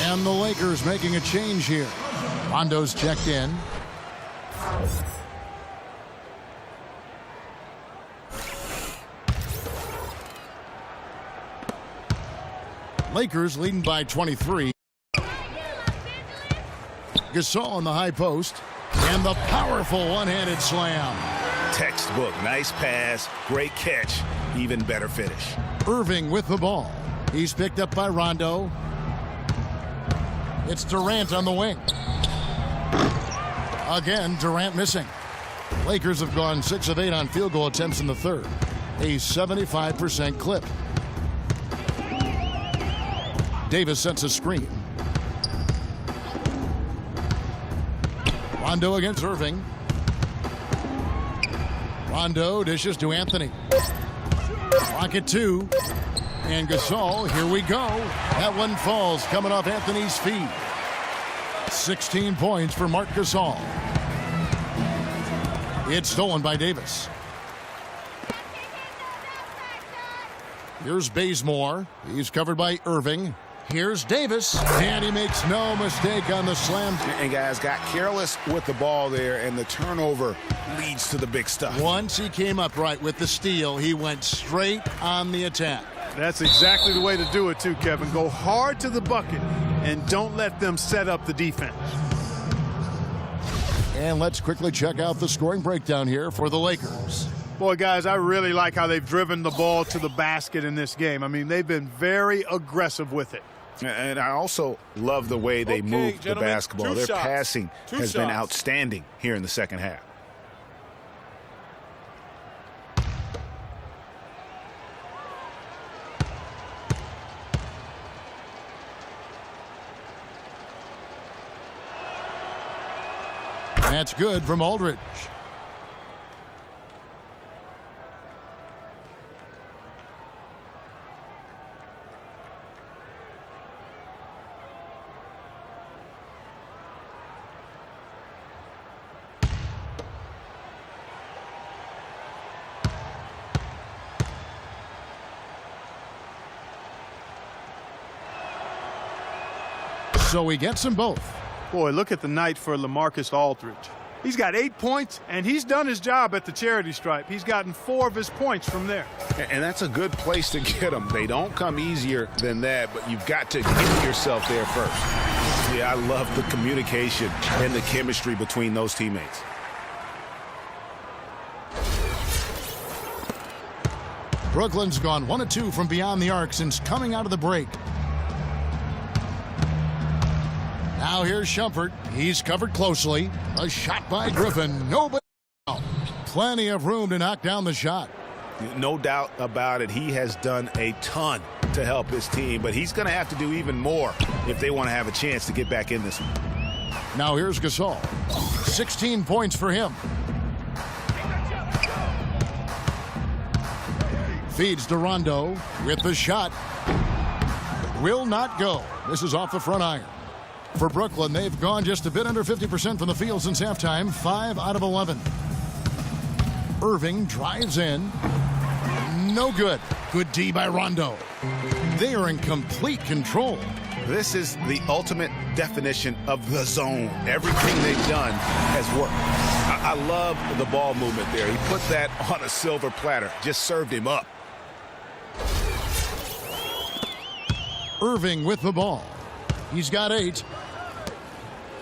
And the Lakers making a change here. Rondo's checked in. Lakers leading by 23. Gasol on the high post. And the powerful one-handed slam. Textbook. Nice pass. Great catch. Even better finish. Irving with the ball. He's picked up by Rondo. It's Durant on the wing. Again, Durant missing. Lakers have gone 6 of 8 on field goal attempts in the third. A 75% clip. Davis sets a screen. Rondo against Irving. Rondo dishes to Anthony. Rocket 2. And Gasol, here we go. That one falls coming off Anthony's feet. 16 points for Marc Gasol. It's stolen by Davis. Here's Bazemore. He's covered by Irving. Here's Davis. And he makes no mistake on the slam. And guys got careless with the ball there, and the turnover leads to the big stuff. Once he came up right with the steal, he went straight on the attack. That's exactly the way to do it, too, Kevin. Go hard to the bucket and don't let them set up the defense. And let's quickly check out the scoring breakdown here for the Lakers. Boy, guys, I really like how they've driven the ball to the basket in this game. I mean, they've been very aggressive with it. And I also love the way they move the basketball. Their passing has been outstanding here in the second half. That's good from Aldridge. So he gets them both. Boy, look at the night for LaMarcus Aldridge. He's got 8 points, and he's done his job at the charity stripe. He's gotten 4 of his points from there. And that's a good place to get them. They don't come easier than that, but you've got to get yourself there first. Yeah, I love the communication and the chemistry between those teammates. Brooklyn's gone 1 of 2 from beyond the arc since coming out of the break. Now here's Shumpert. He's covered closely. A shot by Griffin. Nobody. Plenty of room to knock down the shot. No doubt about it. He has done a ton to help his team, but he's going to have to do even more if they want to have a chance to get back in this one. Now here's Gasol. 16 points for him. Feeds to Rondo with the shot. Will not go. This is off the front iron. For Brooklyn, they've gone just a bit under 50% from the field since halftime, 5 out of 11. Irving drives in. No good. Good D by Rondo. They are in complete control. This is the ultimate definition of the zone. Everything they've done has worked. I love the ball movement there. He put that on a silver platter. Just served him up. Irving with the ball. He's got 8.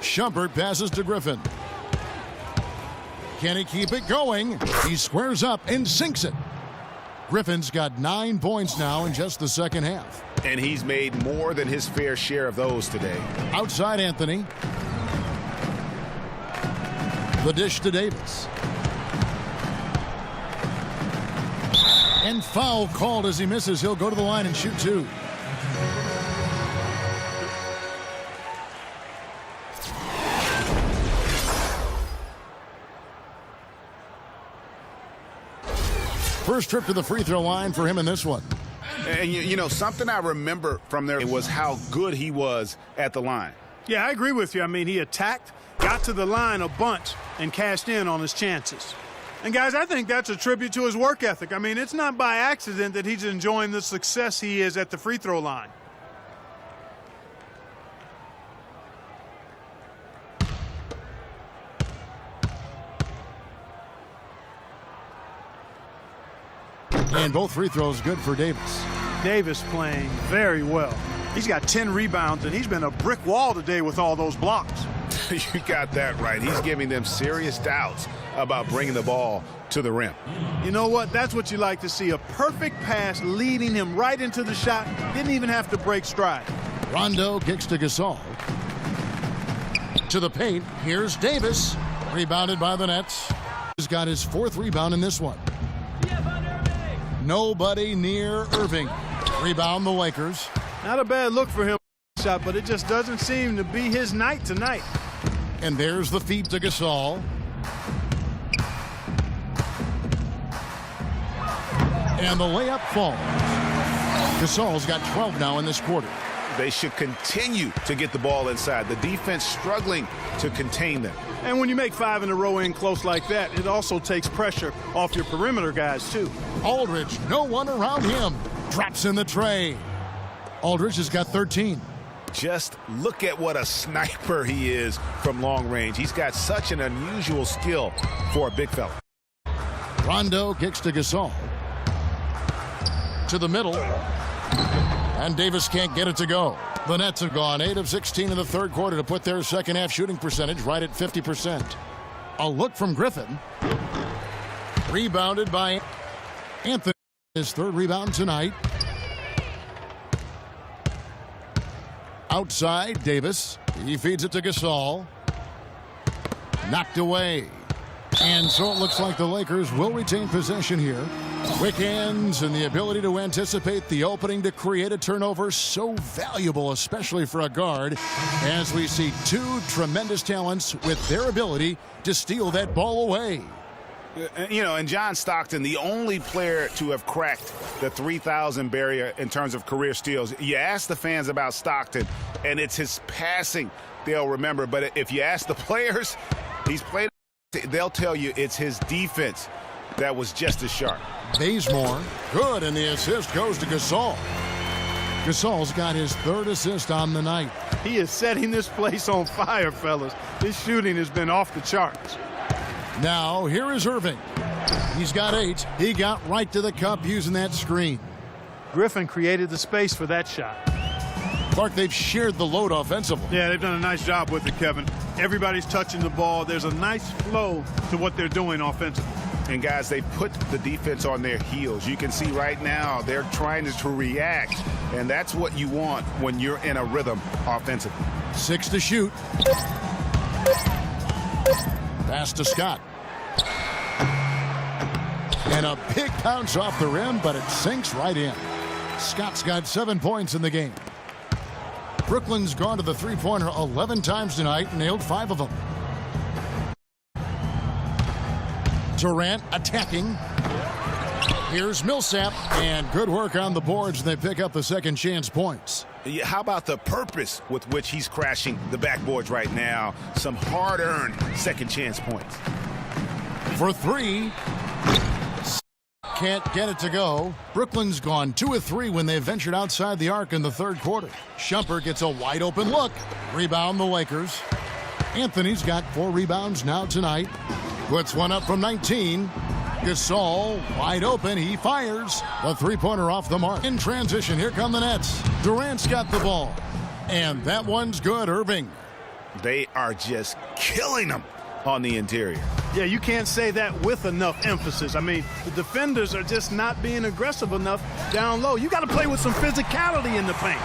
Shumpert passes to Griffin. Can he keep it going? He squares up and sinks it. Griffin's got 9 points now in just the second half. And he's made more than his fair share of those today. Outside Anthony. The dish to Davis. And foul called as he misses. He'll go to the line and shoot 2. First trip to the free throw line for him in this one. And you know, something I remember from there was how good he was at the line. Yeah, I agree with you. I mean, he attacked, got to the line a bunch, and cashed in on his chances. And, guys, I think that's a tribute to his work ethic. I mean, it's not by accident that he's enjoying the success he is at the free throw line. And both free throws good for Davis. Davis playing very well. He's got 10 rebounds, and he's been a brick wall today with all those blocks. You got that right. He's giving them serious doubts about bringing the ball to the rim. You know what? That's what you like to see. A perfect pass leading him right into the shot. Didn't even have to break stride. Rondo kicks to Gasol. To the paint. Here's Davis. Rebounded by the Nets. He's got his 4th rebound in this one. Nobody near Irving. Rebound the Lakers. Not a bad look for him, shot, but it just doesn't seem to be his night tonight. And there's the feed to Gasol. And the layup falls. Gasol's got 12 now in this quarter. They should continue to get the ball inside. The defense struggling to contain them. And when you make 5 in a row in close like that, it also takes pressure off your perimeter guys, too. Aldridge, no one around him. Drops in the tray. Aldridge has got 13. Just look at what a sniper he is from long range. He's got such an unusual skill for a big fella. Rondo kicks to Gasol. To the middle. And Davis can't get it to go. The Nets have gone 8 of 16 in the third quarter to put their second half shooting percentage right at 50%. A look from Griffin. Rebounded by Anthony. His third rebound tonight. Outside, Davis. He feeds it to Gasol. Knocked away. And so it looks like the Lakers will retain possession here. Quick hands and the ability to anticipate the opening to create a turnover, so valuable, especially for a guard, as we see two tremendous talents with their ability to steal that ball away. You know, and John Stockton, the only player to have cracked the 3,000 barrier in terms of career steals. You ask the fans about Stockton, and it's his passing they'll remember. But if you ask the players, he's played, they'll tell you it's his defense that was just as sharp. Bazemore, good, and the assist goes to Gasol. Gasol's got his third assist on the night. He is setting this place on fire, fellas. His shooting has been off the charts. Now, here is Irving. He's got 8. He got right to the cup using that screen. Griffin created the space for that shot. Clark, they've shared the load offensively. Yeah, they've done a nice job with it, Kevin. Everybody's touching the ball. There's a nice flow to what they're doing offensively. And, guys, they put the defense on their heels. You can see right now they're trying to react, and that's what you want when you're in a rhythm offensively. 6 to shoot. Pass to Scott. And a big bounce off the rim, but it sinks right in. Scott's got 7 points in the game. Brooklyn's gone to the three-pointer 11 times tonight, nailed 5 of them. Durant attacking. Here's Millsap, and good work on the boards. They pick up the second chance points. How about the purpose with which he's crashing the backboards right now? Some hard-earned second chance points. For 3. Can't get it to go. Brooklyn's gone 2 of 3 when they ventured outside the arc in the third quarter. Shumpert gets a wide open look. Rebound the Lakers. Anthony's got 4 rebounds now tonight. Puts one up from 19. Gasol wide open. He fires. The three-pointer off the mark. In transition, here come the Nets. Durant's got the ball. And that one's good, Irving. They are just killing them on the interior. Yeah, you can't say that with enough emphasis. I mean, the defenders are just not being aggressive enough down low. You got to play with some physicality in the paint.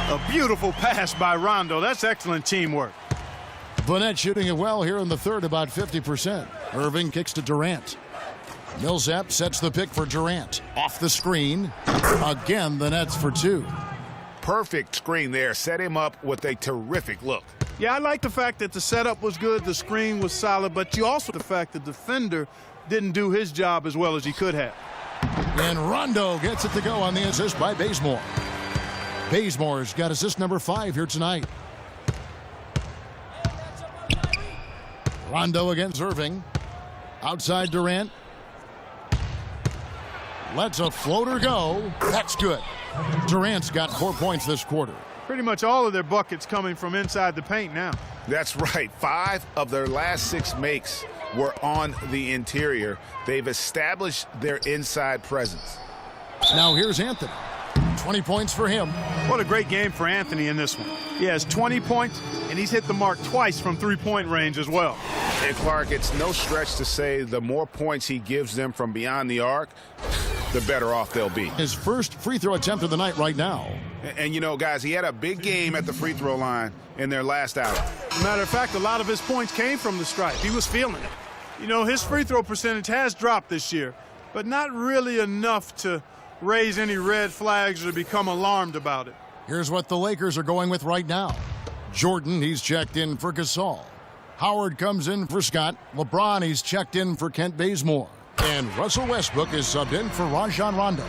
A beautiful pass by Rondo. That's excellent teamwork. Burnett shooting it well here in the third, about 50%. Irving kicks to Durant. Millsap sets the pick for Durant. Off the screen. Again, the Nets for 2. Perfect screen there. Set him up with a terrific look. Yeah, I like the fact that the setup was good, the screen was solid, but you also the fact the defender didn't do his job as well as he could have. And Rondo gets it to go on the assist by Bazemore. Bazemore's got assist number 5 here tonight. Rondo against Irving. Outside Durant. Lets a floater go. That's good. Durant's got 4 points this quarter. Pretty much all of their buckets coming from inside the paint now. That's right. 5 of their last 6 makes were on the interior. They've established their inside presence. Now here's Anthony. 20 points for him. What a great game for Anthony in this one. He has 20 points, and he's hit the mark twice from three-point range as well. And Clark, it's no stretch to say the more points he gives them from beyond the arc, the better off they'll be. His first free throw attempt of the night right now. And you know, guys, he had a big game at the free throw line in their last outing. Matter of fact, a lot of his points came from the stripe. He was feeling it. You know, his free throw percentage has dropped this year, but not really enough to raise any red flags or become alarmed about it. Here's what the Lakers are going with right now. Jordan, he's checked in for Gasol. Howard comes in for Scott. LeBron, he's checked in for Kent Bazemore. And Russell Westbrook is subbed in for Rajon Rondo.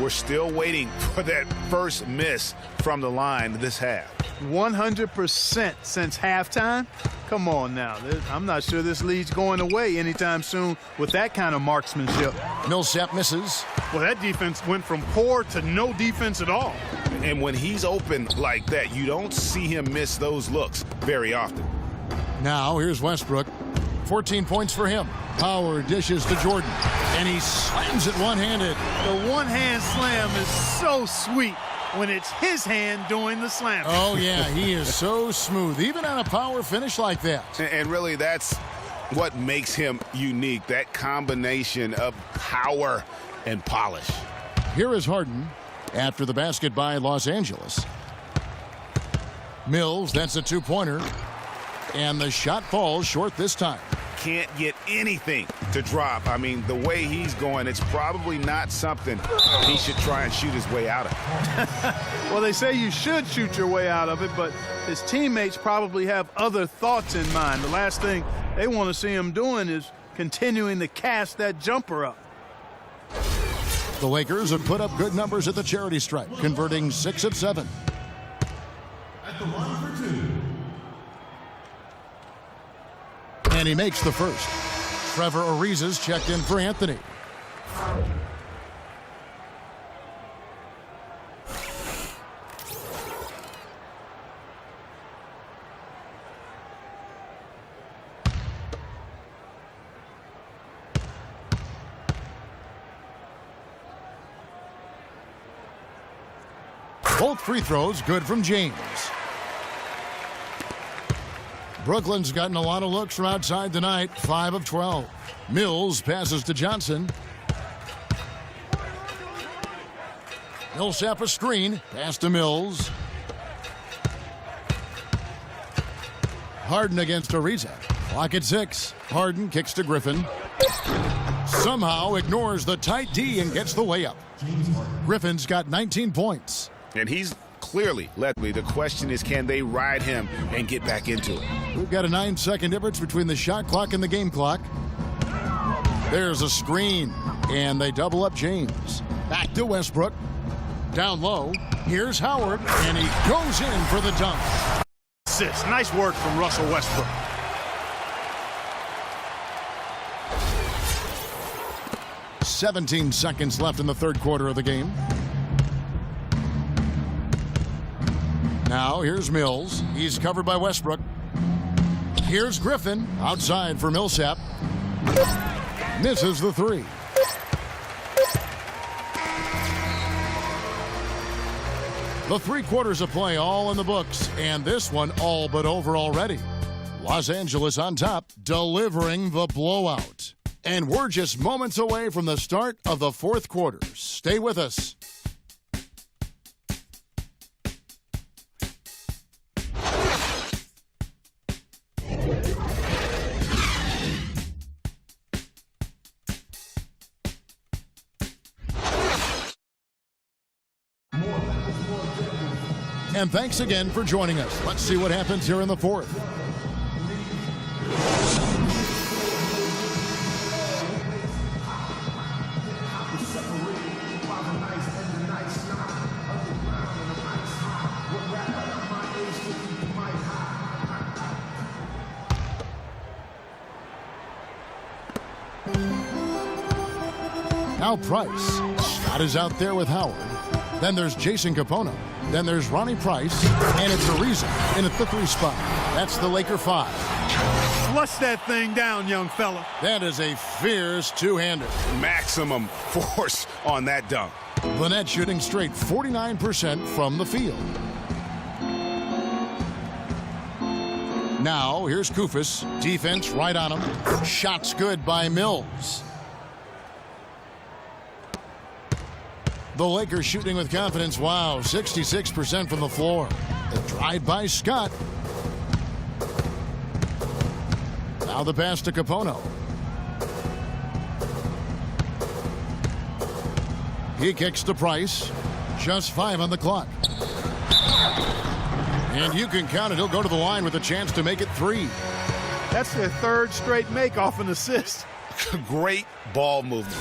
We're still waiting for that first miss from the line this half. 100% since halftime? Come on now. I'm not sure this lead's going away anytime soon with that kind of marksmanship. Millsap misses. Well, that defense went from poor to no defense at all. And when he's open like that, you don't see him miss those looks very often. Now here's Westbrook. 14 points for him. Howard dishes to Jordan, and he slams it one-handed. The one-hand slam is so sweet when it's his hand doing the slam. Oh, yeah, he is so smooth, even on a power finish like that. And really, that's what makes him unique, that combination of power and polish. Here is Harden after the basket by Los Angeles. Mills, that's a two-pointer. And the shot falls short this time. Can't get anything to drop. I mean, the way he's going, it's probably not something he should try and shoot his way out of. Well, they say you should shoot your way out of it, but his teammates probably have other thoughts in mind. The last thing they want to see him doing is continuing to cast that jumper up. The Lakers have put up good numbers at the charity stripe, converting 6 of 7. At the line for 2. And he makes the first. Trevor Ariza's checked in for Anthony. Both free throws good from James. Brooklyn's gotten a lot of looks from outside tonight, 5 of 12. Mills passes to Johnson. Millsap a screen, pass to Mills. Harden against Ariza. Clock at 6. Harden kicks to Griffin. Somehow ignores the tight D and gets the layup. Griffin's got 19 points. And he's clearly led me. The question is, can they ride him and get back into it? We've got a 9-second difference between the shot clock and the game clock. There's a screen, and they double up James. Back to Westbrook. Down low. Here's Howard, and he goes in for the dunk. Assist. Nice work from Russell Westbrook. "17 seconds left in the third quarter of the game. Now here's Mills. He's covered by Westbrook. Here's Griffin outside for Millsap. Misses the three. The 3 quarters of play all in the books, and this one all but over already. Los Angeles on top, delivering the blowout. And we're just moments away from the start of the fourth quarter. Stay with us. And thanks again for joining us. Let's see what happens here in the fourth. Now Price. Scott is out there with Howard. Then there's Jason Capono. Then there's Ronnie Price. And it's Ariza in at the 3 spot. That's the Laker 5. Flush that thing down, young fella. That is a fierce two-hander. Maximum force on that dunk. The Nets shooting straight 49% from the field. Now here's Koufos. Defense right on him. Shots good by Mills. The Lakers shooting with confidence. Wow, 66% from the floor. The drive by Scott. Now the pass to Capono. He kicks to Price. Just 5 on the clock. And you can count it. He'll go to the line with a chance to make it 3. That's their 3rd straight make off an assist. Great ball movement.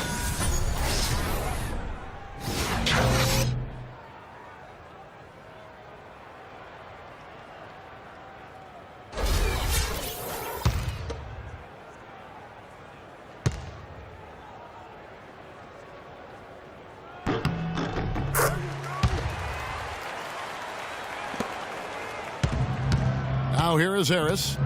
Now here is Harris.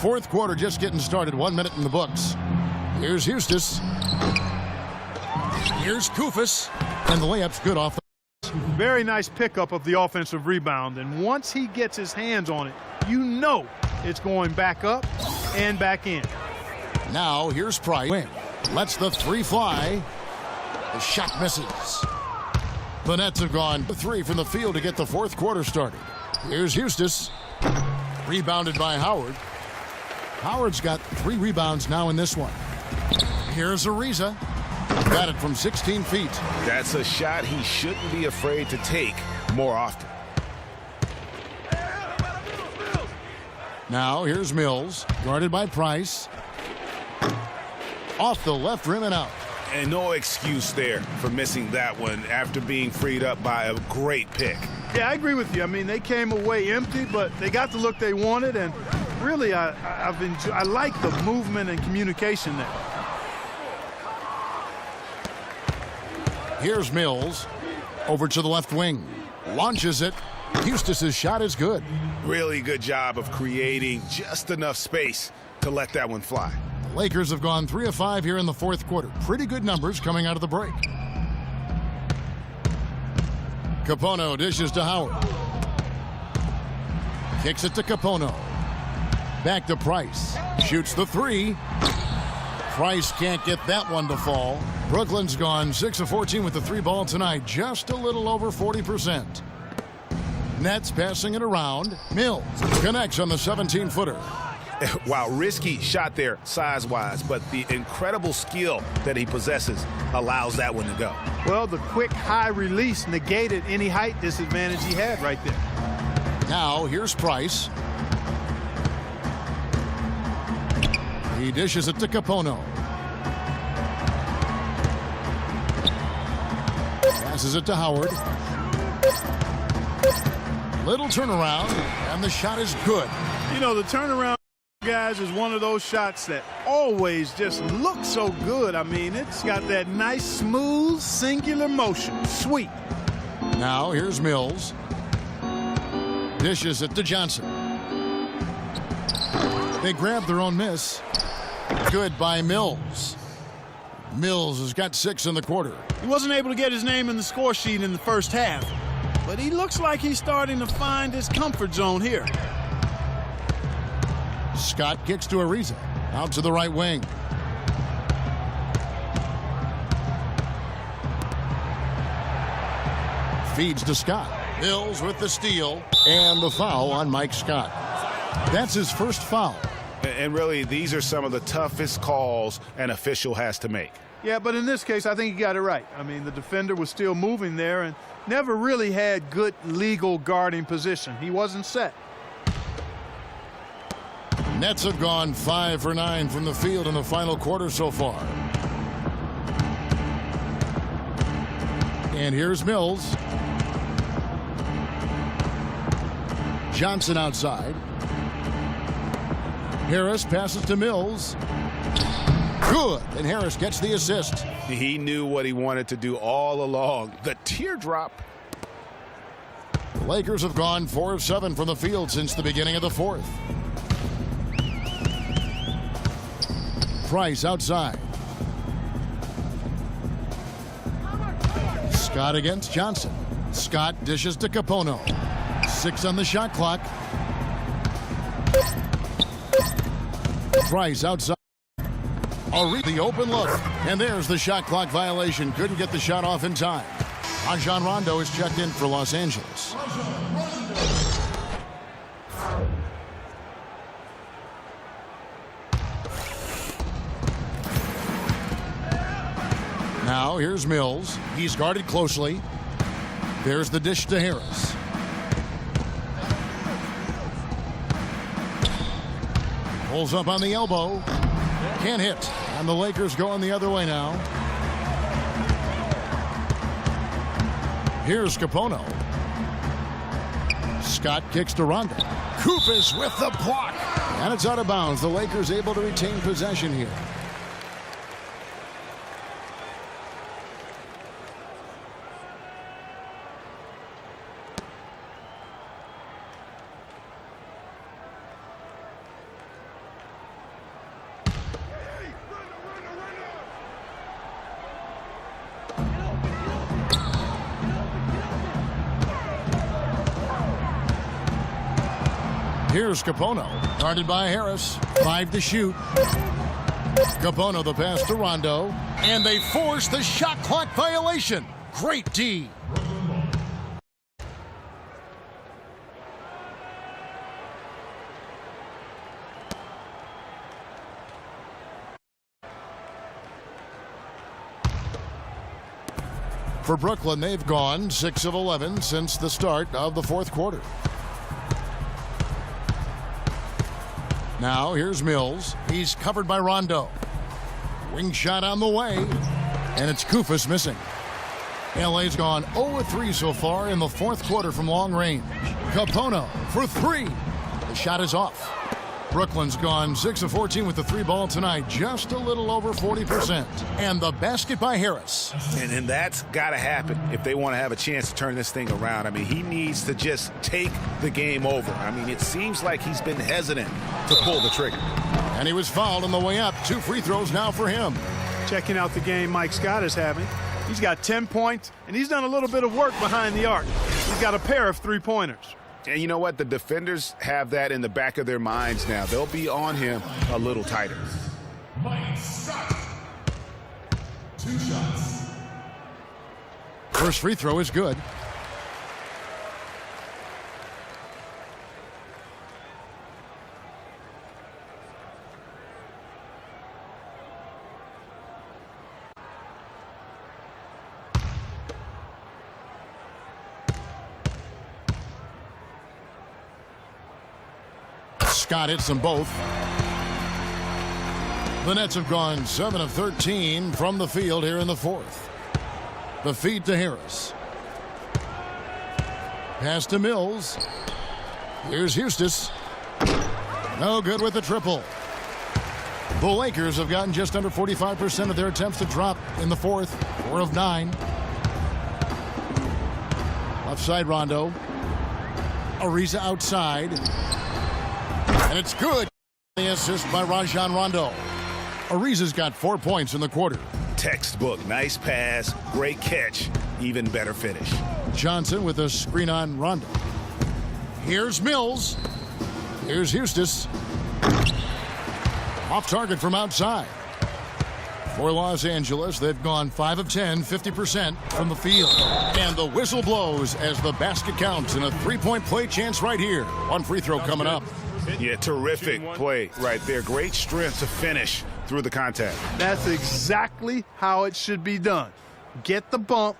Fourth quarter just getting started. 1 minute in the books. Here's Eustace. Here's Kufis. And the layup's good off the. Very nice pickup of the offensive rebound. And once he gets his hands on it, you know it's going back up and back in. Now here's Price. Lets the three fly. The shot misses. The Nets have gone 3 from the field to get the fourth quarter started. Here's Eustace. Rebounded by Howard. Howard's got 3 rebounds now in this one. Here's Ariza. Got it from 16 feet. That's a shot he shouldn't be afraid to take more often. Now here's Mills. Guarded by Price. Off the left rim and out. And no excuse there for missing that one after being freed up by a great pick. Yeah, I agree with you. I mean, they came away empty, but they got the look they wanted, and really, I like the movement and communication there. Here's Mills. Over to the left wing. Launches it. Eustace's shot is good. Really good job of creating just enough space to let that one fly. The Lakers have gone 3 of 5 here in the fourth quarter. Pretty good numbers coming out of the break. Capono dishes to Howard. Kicks it to Capono. Back to Price. Shoots the 3. Price can't get that one to fall. Brooklyn's gone 6 of 14 with the 3 ball tonight. Just a little over 40%. Nets passing it around. Mills connects on the 17-footer. Wow, risky shot there size-wise, but the incredible skill that he possesses allows that one to go. Well, the quick high release negated any height disadvantage he had right there. Now here's Price. He dishes it to Capono. Passes it to Howard. Little turnaround, and the shot is good. You know, the turnaround, guys, is one of those shots that always just looks so good. I mean, it's got that nice, smooth, singular motion. Sweet. Now here's Mills. Dishes it to Johnson. They grab their own miss. Good by Mills. Mills has got 6 in the quarter. He wasn't able to get his name in the score sheet in the first half, but he looks like he's starting to find his comfort zone here. Scott kicks to Ariza. Out to the right wing. Feeds to Scott. Mills with the steal and the foul on Mike Scott. That's his first foul. And really, these are some of the toughest calls an official has to make. Yeah, but in this case, I think he got it right. I mean, the defender was still moving there and never really had good legal guarding position. He wasn't set. Nets have gone 5 for 9 from the field in the final quarter so far. And here's Mills. Johnson outside. Harris passes to Mills. Good, and Harris gets the assist. He knew what he wanted to do all along. The teardrop. The Lakers have gone 4 of 7 from the field since the beginning of the fourth. Price outside. Scott against Johnson. Scott dishes to Capono. 6 on the shot clock. Price outside. The open look. And there's the shot clock violation. Couldn't get the shot off in time. Rajon Rondo is checked in for Los Angeles. Now here's Mills. He's guarded closely. There's the dish to Harris. Pulls up on the elbow. Can't hit. And the Lakers going the other way now. Here's Capono. Scott kicks to Rondo. Kufis with the block. And it's out of bounds. The Lakers able to retain possession here. Here's Capono, guarded by Harris. 5 to shoot. Capono the pass to Rondo, and they force the shot clock violation. Great D. For Brooklyn, they've gone 6 of 11 since the start of the fourth quarter. Now here's Mills. He's covered by Rondo. Wing shot on the way, and it's Kufas missing. LA's gone 0-3 so far in the fourth quarter from long range. Capono for 3. The shot is off. Brooklyn's gone 6 of 14 with the 3 ball tonight, just a little over 40%. And the basket by Harris. And that's got to happen if they want to have a chance to turn this thing around. I mean, he needs to just take the game over. I mean, it seems like he's been hesitant to pull the trigger. And he was fouled on the way up. 2 free throws now for him. Checking out the game Mike Scott is having. He's got 10 points, and he's done a little bit of work behind the arc. He's got a pair of 3-pointers. And you know what? The defenders have that in the back of their minds now. They'll be on him a little tighter. Mike Scott. 2 shots. First free throw is good. Scott hits them both. The Nets have gone 7 of 13 from the field here in the fourth. The feed to Harris. Pass to Mills. Here's Eustace. No good with the triple. The Lakers have gotten just under 45% of their attempts to drop in the fourth. 4 of 9. Left side Rondo. Ariza outside. And it's good. The assist by Rajon Rondo. Ariza's got 4 points in the quarter. Textbook. Nice pass. Great catch. Even better finish. Johnson with a screen on Rondo. Here's Mills. Here's Eustace. Off target from outside. For Los Angeles, they've gone 5 of 10, 50% from the field. And the whistle blows as the basket counts in a 3-point play chance right here. 1 free throw coming up. Yeah, terrific play right there. Great strength to finish through the contact. That's exactly how it should be done. Get the bump,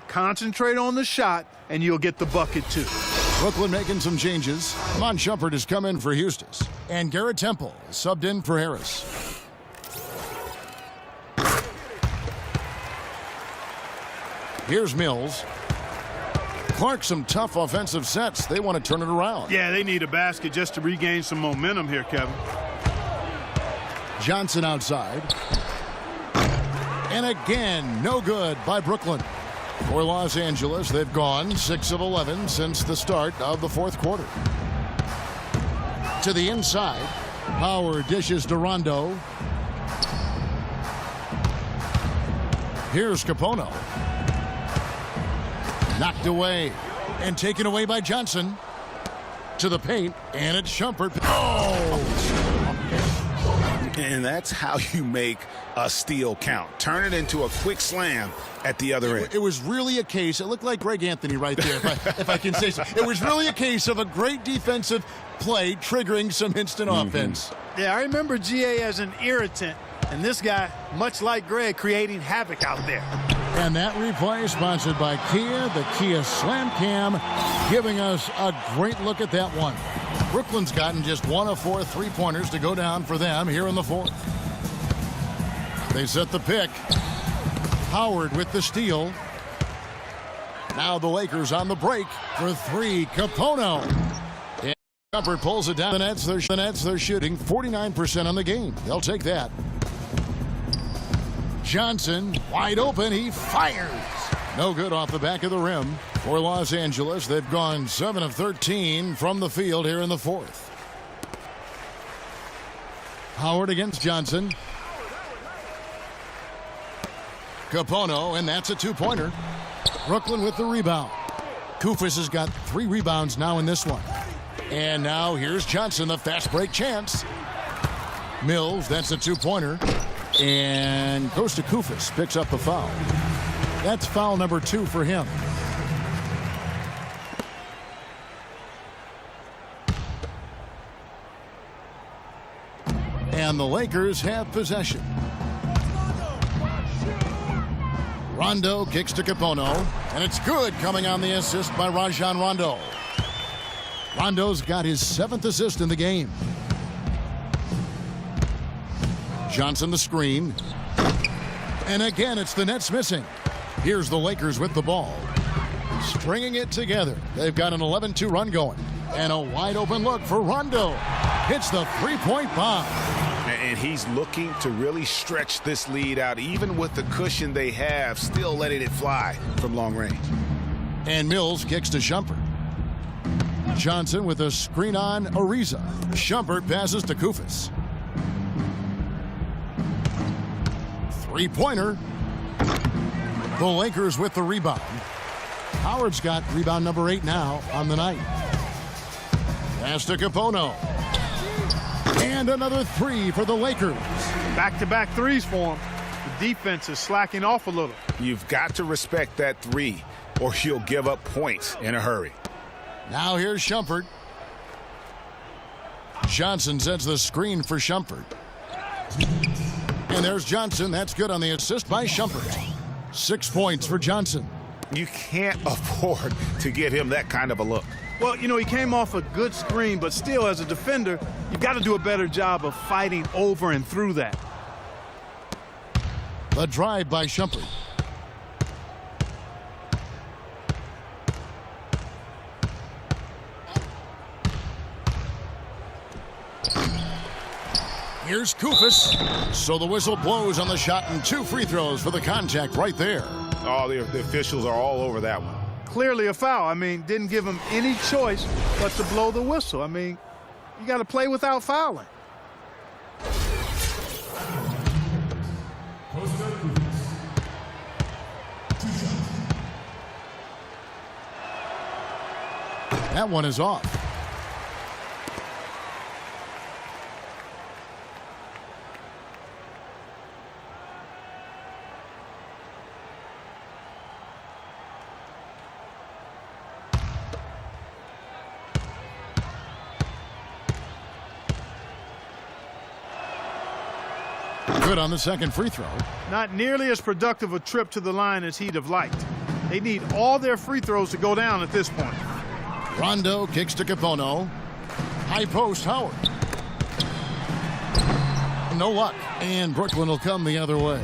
concentrate on the shot, and you'll get the bucket too. Brooklyn making some changes. Amon Shumpert has come in for Eustace. And Garrett Temple subbed in for Harris. Here's Mills. Clark, some tough offensive sets. They want to turn it around. Yeah, they need a basket just to regain some momentum here, Kevin. Johnson outside. And again, no good by Brooklyn. For Los Angeles, they've gone 6 of 11 since the start of the fourth quarter. To the inside. Howard dishes to Rondo. Here's Capono. Knocked away and taken away by Johnson. To the paint, and it's Shumpert. Oh! And that's how you make a steal count. Turn it into a quick slam at the other end. It was really a case. It looked like Greg Anthony right there, if I can say so. It was really a case of a great defensive play triggering some instant offense. Yeah, I remember GA as an irritant, and this guy, much like Greg, creating havoc out there. And that replay sponsored by Kia, the Kia Slam Cam, giving us a great look at that one. Brooklyn's gotten just 1 of 4 3-pointers to go down for them here in the fourth. They set the pick. Howard with the steal. Now the Lakers on the break for 3. Capono. And Shumpert pulls it down. The Nets, they're shooting 49% on the game. They'll take that. Johnson wide open. He fires. No good off the back of the rim. For Los Angeles, they've gone 7 of 13 from the field here in the fourth. Howard against Johnson. Capono, and that's a two-pointer. Brooklyn with the rebound. Kufis has got 3 rebounds now in this one. And now here's Johnson, the fast break chance. Mills, that's a two-pointer. And goes to Kufis, picks up the foul. That's foul number 2 for him. And the Lakers have possession. Rondo kicks to Capono, and it's good, coming on the assist by Rajon Rondo. Rondo's got his 7th assist in the game. Johnson the screen. And again, it's the Nets missing. Here's the Lakers with the ball. Stringing it together. They've got an 11-2 run going. And a wide open look for Rondo. Hits the three-point bomb. And he's looking to really stretch this lead out, even with the cushion they have, still letting it fly from long range. And Mills kicks to Shumpert. Johnson with a screen on Ariza. Shumpert passes to Kufis. Three-pointer. The Lakers with the rebound. Howard's got rebound number 8 now on the night. Pass to Capono. And another 3 for the Lakers. Back-to-back threes for him. The defense is slacking off a little. You've got to respect that 3, or you'll give up points in a hurry. Now here's Shumpert. Johnson sets the screen for Shumpert. And there's Johnson. That's good on the assist by Shumpert. 6 points for Johnson. You can't afford to give him that kind of a look. Well, you know, he came off a good screen, but still, as a defender, you've got to do a better job of fighting over and through that. The drive by Shumpert. Here's Kufis. So the whistle blows on the shot, and 2 free throws for the contact right there. Oh, the officials are all over that one. Clearly a foul. I mean, didn't give him any choice but to blow the whistle. I mean, you got to play without fouling. That one is off. Good on the second free throw. Not nearly as productive a trip to the line as he'd have liked. They need all their free throws to go down at this point. Rondo kicks to Capono. High post, Howard. No luck. And Brooklyn will come the other way.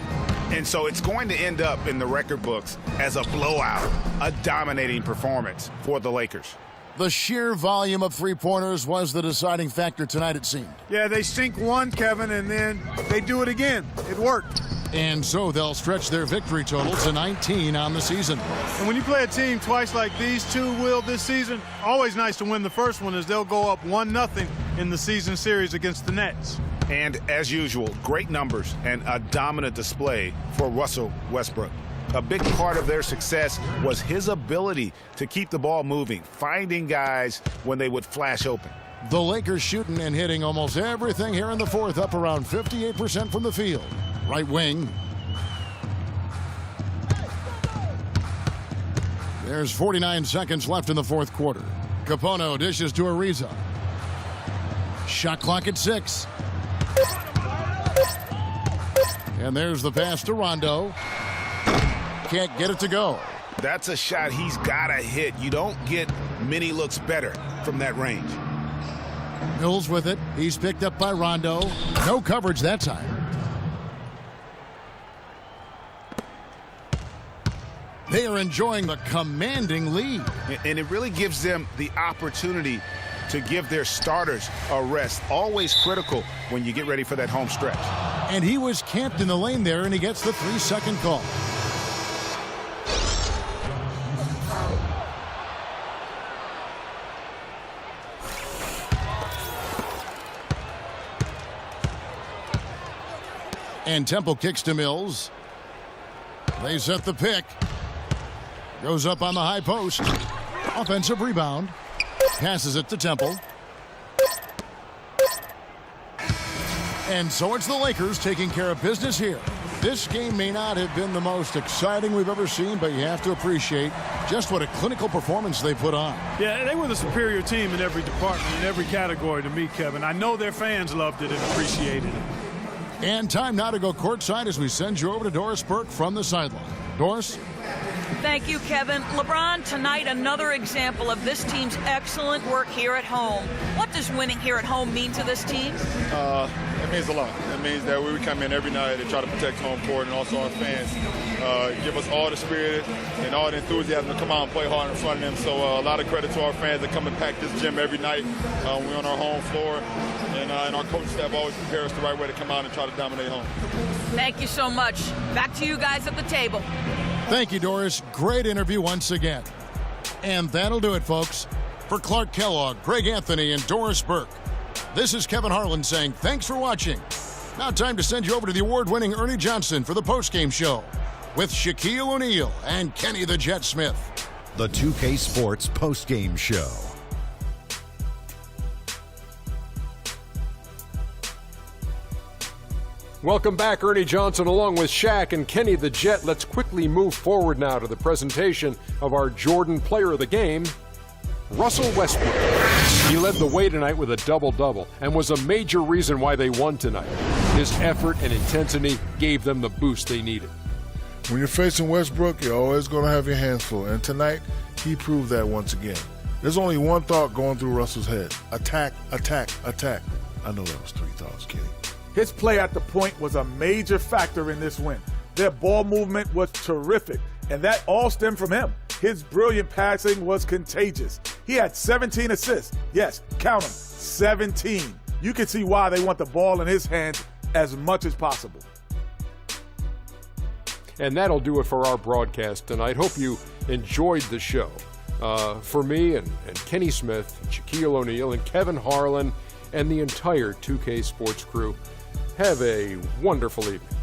And so it's going to end up in the record books as a blowout, a dominating performance for the Lakers. The sheer volume of three-pointers was the deciding factor tonight, it seemed. Yeah, they sink one, Kevin, and then they do it again. It worked. And so they'll stretch their victory total to 19 on the season. And when you play a team twice like these two will this season, always nice to win the first one, as they'll go up 1-0 in the season series against the Nets. And as usual, great numbers and a dominant display for Russell Westbrook. A big part of their success was his ability to keep the ball moving, finding guys when they would flash open. The Lakers shooting and hitting almost everything here in the fourth, up around 58% from the field. Right wing. There's 49 seconds left in the fourth quarter. Capono dishes to Ariza. Shot clock at 6. And there's the pass to Rondo. Can't get it to go. That's a shot he's got to hit. You don't get many looks better from that range. Mills with it. He's picked up by Rondo. No coverage that time. They are enjoying the commanding lead. And it really gives them the opportunity to give their starters a rest. Always critical when you get ready for that home stretch. And he was camped in the lane there, and he gets the 3-second call. And Temple kicks to Mills. They set the pick. Goes up on the high post. Offensive rebound. Passes it to Temple. And so it's the Lakers taking care of business here. This game may not have been the most exciting we've ever seen, but you have to appreciate just what a clinical performance they put on. Yeah, they were the superior team in every department, in every category to me, Kevin. I know their fans loved it and appreciated it. And time now to go courtside as we send you over to Doris Burke from the sideline. Doris? Thank you, Kevin. LeBron, tonight another example of this team's excellent work here at home. What does winning here at home mean to this team? It means a lot. It means that we come in every night and try to protect home court, and also our fans give us all the spirit and all the enthusiasm to come out and play hard in front of them. So a lot of credit to our fans that come and pack this gym every night. We're on our home floor, and our coaching staff always prepare us the right way to come out and try to dominate home. Thank you so much. Back to you guys at the table. Thank you, Doris. Great interview once again. And that'll do it, folks. For Clark Kellogg, Greg Anthony, and Doris Burke, this is Kevin Harlan saying thanks for watching. Now time to send you over to the award-winning Ernie Johnson for the postgame show with Shaquille O'Neal and Kenny the Jet Smith. The 2K Sports postgame show. Welcome back, Ernie Johnson, along with Shaq and Kenny the Jet. Let's quickly move forward now to the presentation of our Jordan Player of the Game, Russell Westbrook. He led the way tonight with a double-double and was a major reason why they won tonight. His effort and intensity gave them the boost they needed. When you're facing Westbrook, you're always going to have your hands full. And tonight, he proved that once again. There's only one thought going through Russell's head. Attack, attack, attack. I know that was 3 thoughts, Kenny. His play at the point was a major factor in this win. Their ball movement was terrific, and that all stemmed from him. His brilliant passing was contagious. He had 17 assists. Yes, count them, 17. You can see why they want the ball in his hands as much as possible. And that'll do it for our broadcast tonight. Hope you enjoyed the show. For me and Kenny Smith, Shaquille O'Neal, and Kevin Harlan, and the entire 2K Sports crew, have a wonderful evening.